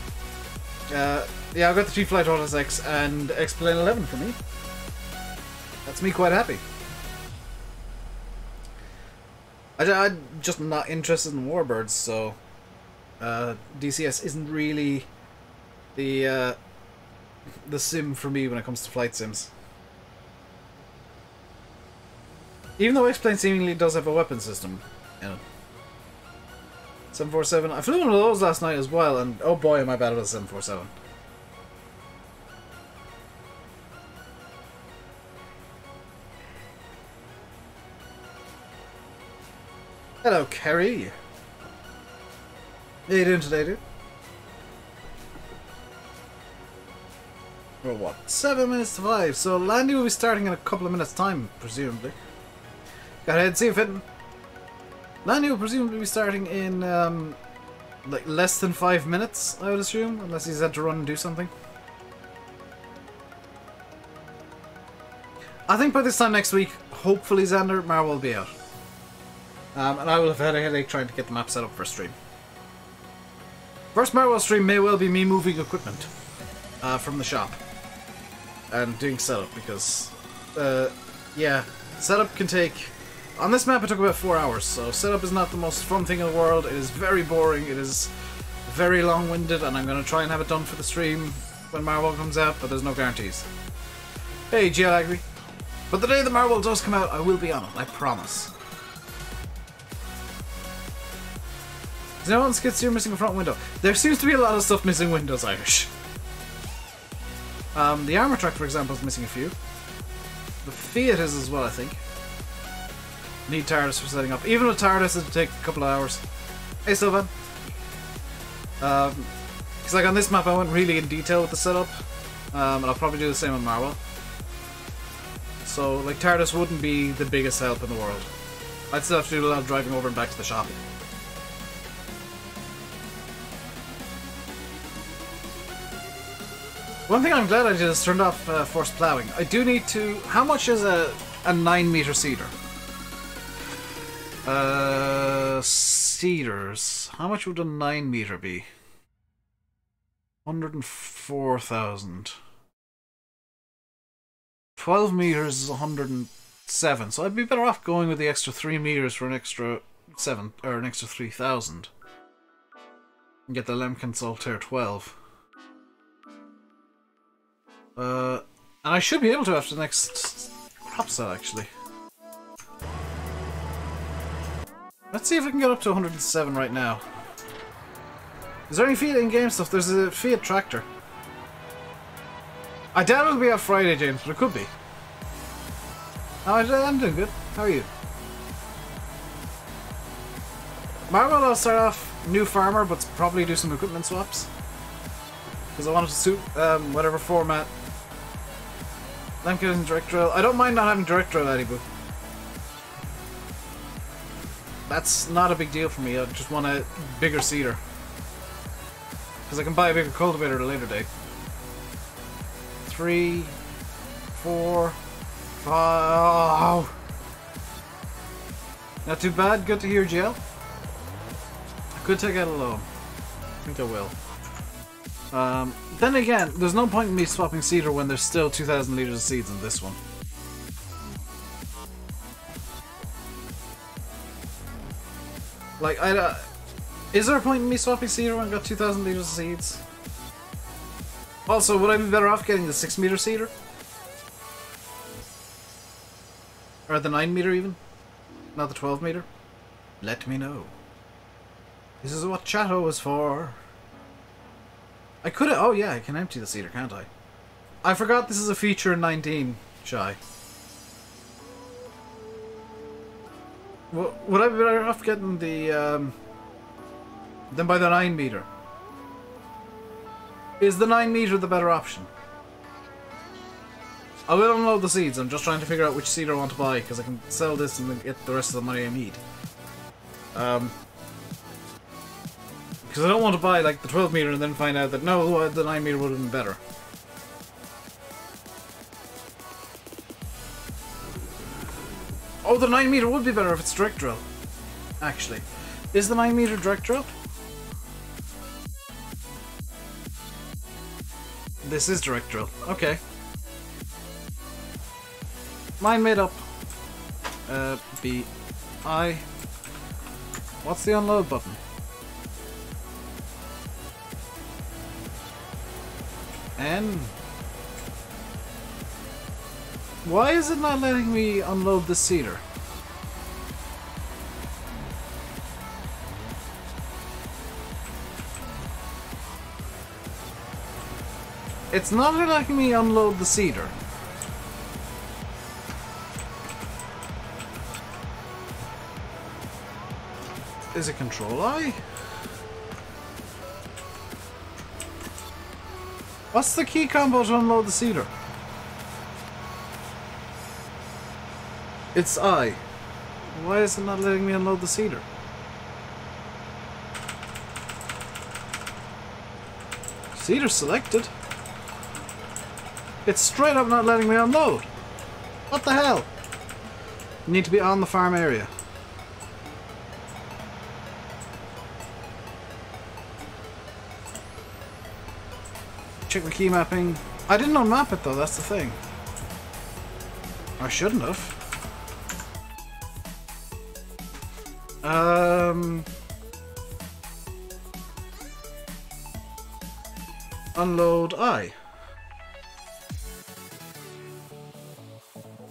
Yeah, I've got the G-Flight Autos X and X-Plane 11 for me. That's me quite happy. I'm just not interested in Warbirds, so DCS isn't really the sim for me when it comes to flight sims. Even though X-Plane seemingly does have a weapon system, you know. 747. I flew one of those last night as well, and oh boy, am I bad at a 747. Hello, Kerry. How you doing today, dude? Well, what? 7 minutes to 5, so landing will be starting in a couple of minutes' time, presumably. Go ahead, see you fitting. Landing will presumably be starting in, like, less than 5 minutes, I would assume, unless he's had to run and do something. I think by this time next week, hopefully Xander, Mar will be out. And I will have had a headache trying to get the map set up for a stream. First Marwell stream may well be me moving equipment from the shop and doing setup, because, yeah, setup can take... On this map it took about 4 hours, so setup is not the most fun thing in the world. It is very boring, it is very long-winded, and I'm going to try and have it done for the stream when Marwell comes out, but there's no guarantees. Hey, Geolagry. But the day the Marwell does come out, I will be on it, I promise. Does anyone skits here missing a front window? There seems to be a lot of stuff missing windows, Irish. The armor truck, for example, is missing a few. The Fiat is as well, I think. Need TARDIS for setting up. Even with TARDIS, it'll take a couple of hours. Hey, Sylvan. Because like on this map, I went really in detail with the setup, and I'll probably do the same on Marwell. So, like, TARDIS wouldn't be the biggest help in the world. I'd still have to do a lot of driving over and back to the shop. One thing I'm glad I did is turned off forced ploughing. I do need to... How much is a 9-meter seeder? Seeders. How much would a 9-meter be? 104,000. 12 meters is 107, so I'd be better off going with the extra 3 meters for an extra 7, or an extra 3,000. And get the Lemken Solitaire 12. And I should be able to after the next crop set, actually. Let's see if I can get up to 107 right now. Is there any Fiat in-game stuff? There's a Fiat tractor. I doubt it'll be out Friday, James, but it could be. Oh, I'm doing good. How are you? Marvel, I'll start off new farmer, but probably do some equipment swaps. Because I want it to suit whatever format. I'm getting direct drill. I don't mind not having direct drill, Eddie. That's not a big deal for me. I just want a bigger seeder. Because I can buy a bigger cultivator at a later date. 3, 4, 5. Oh. Not too bad. Good to hear, GL. I could take out a loan. I think I will. Then again, there's no point in me swapping seeder when there's still 2,000 litres of seeds in this one. Like, is there a point in me swapping seeder when I've got 2,000 litres of seeds? Also, would I be better off getting the 6-meter seeder? Or the 9-meter even? Not the 12-meter? Let me know. This is what Chatto is for. I could have... Oh yeah, I can empty the seeder, can't I? I forgot this is a feature in 19, Shy. Would I be better off getting the... than by the 9-meter? Is the 9-meter the better option? I will unload the seeds. I'm just trying to figure out which seed I want to buy, because I can sell this and then get the rest of the money I need. Because I don't want to buy like the 12 meter and then find out that no, the 9 meter would have been better. Oh, the 9 meter would be better if it's direct drill. Actually. Is the 9 meter direct drill? This is direct drill. Okay. Mine made up. B. I. What's the unload button? N. Why is it not letting me unload the cedar? It's not letting me unload the cedar. Is it Control I? What's the key combo to unload the cedar? It's I. Why is it not letting me unload the cedar? Cedar selected. It's straight up not letting me unload. What the hell? You need to be on the farm area. Check my key mapping. I didn't unmap it though, that's the thing. I shouldn't have. Unload I.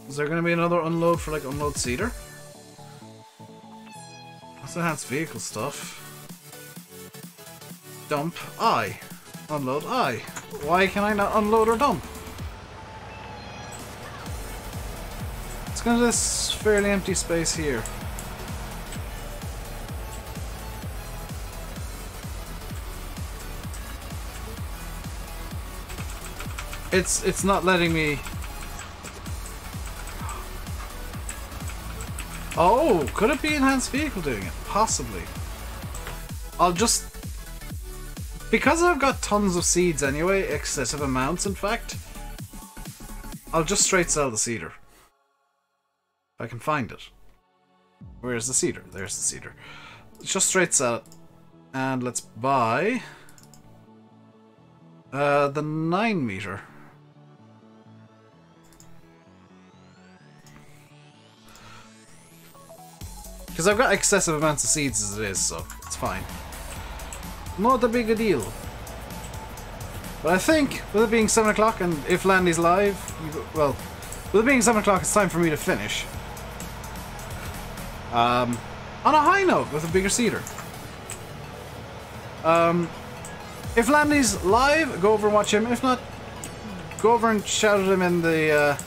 Is there going to be another unload for like unload cedar? That's enhanced vehicle stuff. Dump I. Unload I. Why can I not unload or dump? Let's go to this fairly empty space here. It's not letting me. Oh, could it be enhanced vehicle doing it? Possibly. I'll just, because I've got tons of seeds anyway, excessive amounts in fact, I'll just straight sell the cedar. If I can find it. Where's the cedar? There's the cedar. Just straight sell it. And let's buy the 9 meter. Because I've got excessive amounts of seeds as it is, so it's fine. Not a big a deal. But I think, with it being 7 o'clock and if Landy's live, well, with it being 7 o'clock, it's time for me to finish. On a high note with a bigger cedar. If Landy's live, go over and watch him. If not, go over and shout at him in the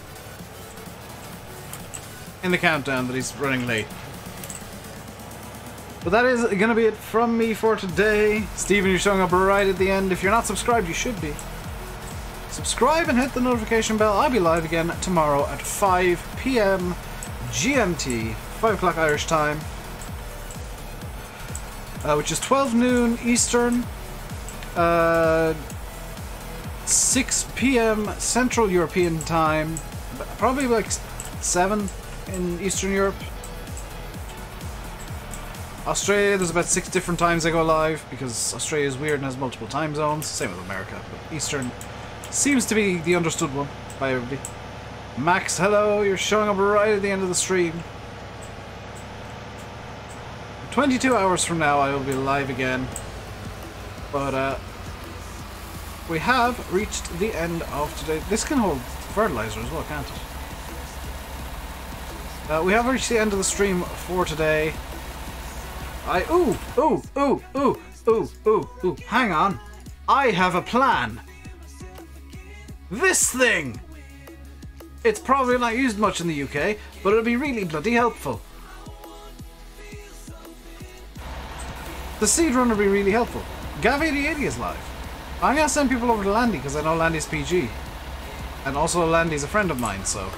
countdown that he's running late. But that is going to be it from me for today. Steven, you're showing up right at the end. If you're not subscribed, you should be. Subscribe and hit the notification bell. I'll be live again tomorrow at 5 PM GMT, 5 o'clock Irish time. Which is 12 noon Eastern, 6 PM Central European time, probably like 7 in Eastern Europe. Australia, there's about 6 different times I go live, because Australia is weird and has multiple time zones, same with America, but Eastern seems to be the understood one by everybody. Max, hello, you're showing up right at the end of the stream. 22 hours from now I will be live again, but we have reached the end of today. This can hold fertilizer as well, can't it? We have reached the end of the stream for today. Ooh, hang on. I have a plan. This thing! It's probably not used much in the UK, but it'll be really bloody helpful. The seed run will be really helpful. Gav8080 is live. I'm gonna send people over to Landy because I know Landy's PG. And also Landy's a friend of mine, so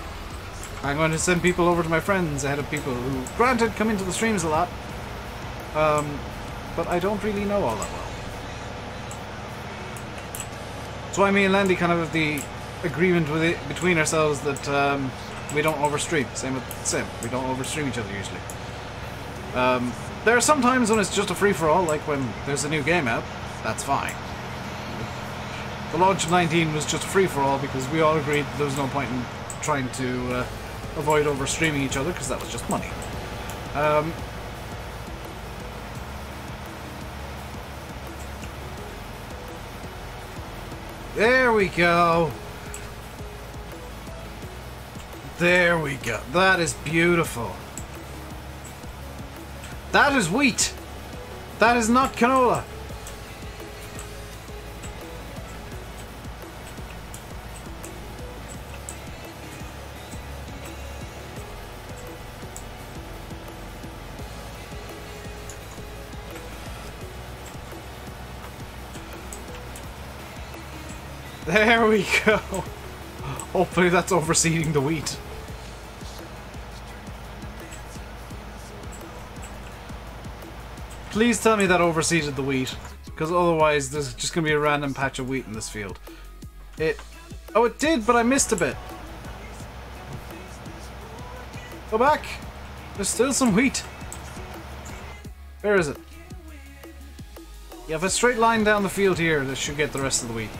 I'm going to send people over to my friends ahead of people who, granted, come into the streams a lot. But I don't really know all that well. That's why me and Landy kind of have the agreement with it between ourselves that we don't overstream. Same with Sim. We don't overstream each other usually. There are some times when it's just a free-for-all, like when there's a new game out. That's fine. The launch of 19 was just a free-for-all because we all agreed there was no point in trying to avoid overstreaming each other because that was just money. There we go. There we go. That is beautiful. That is wheat. That is not canola. There we go. Hopefully that's overseeding the wheat. Please tell me that overseeded the wheat, because otherwise there's just going to be a random patch of wheat in this field. Oh, it did, but I missed a bit. Go back. There's still some wheat. Where is it? Yeah, if a straight line down the field here, this should get the rest of the wheat.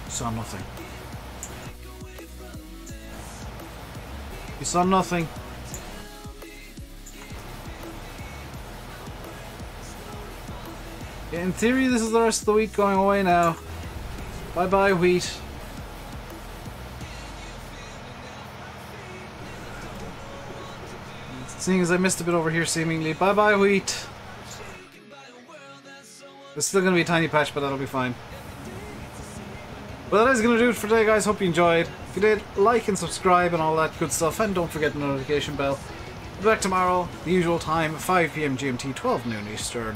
Saw nothing. You saw nothing. Yeah, in theory, this is the rest of the wheat going away now. Bye bye, wheat. Seeing as I missed a bit over here, seemingly. Bye bye, wheat. There's still gonna be a tiny patch, but that'll be fine. Well, that is going to do it for today, guys. Hope you enjoyed. If you did, like and subscribe and all that good stuff. And don't forget the notification bell. We'll be back tomorrow, the usual time, 5 PM GMT, 12 noon Eastern.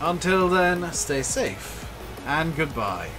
Until then, stay safe. And goodbye.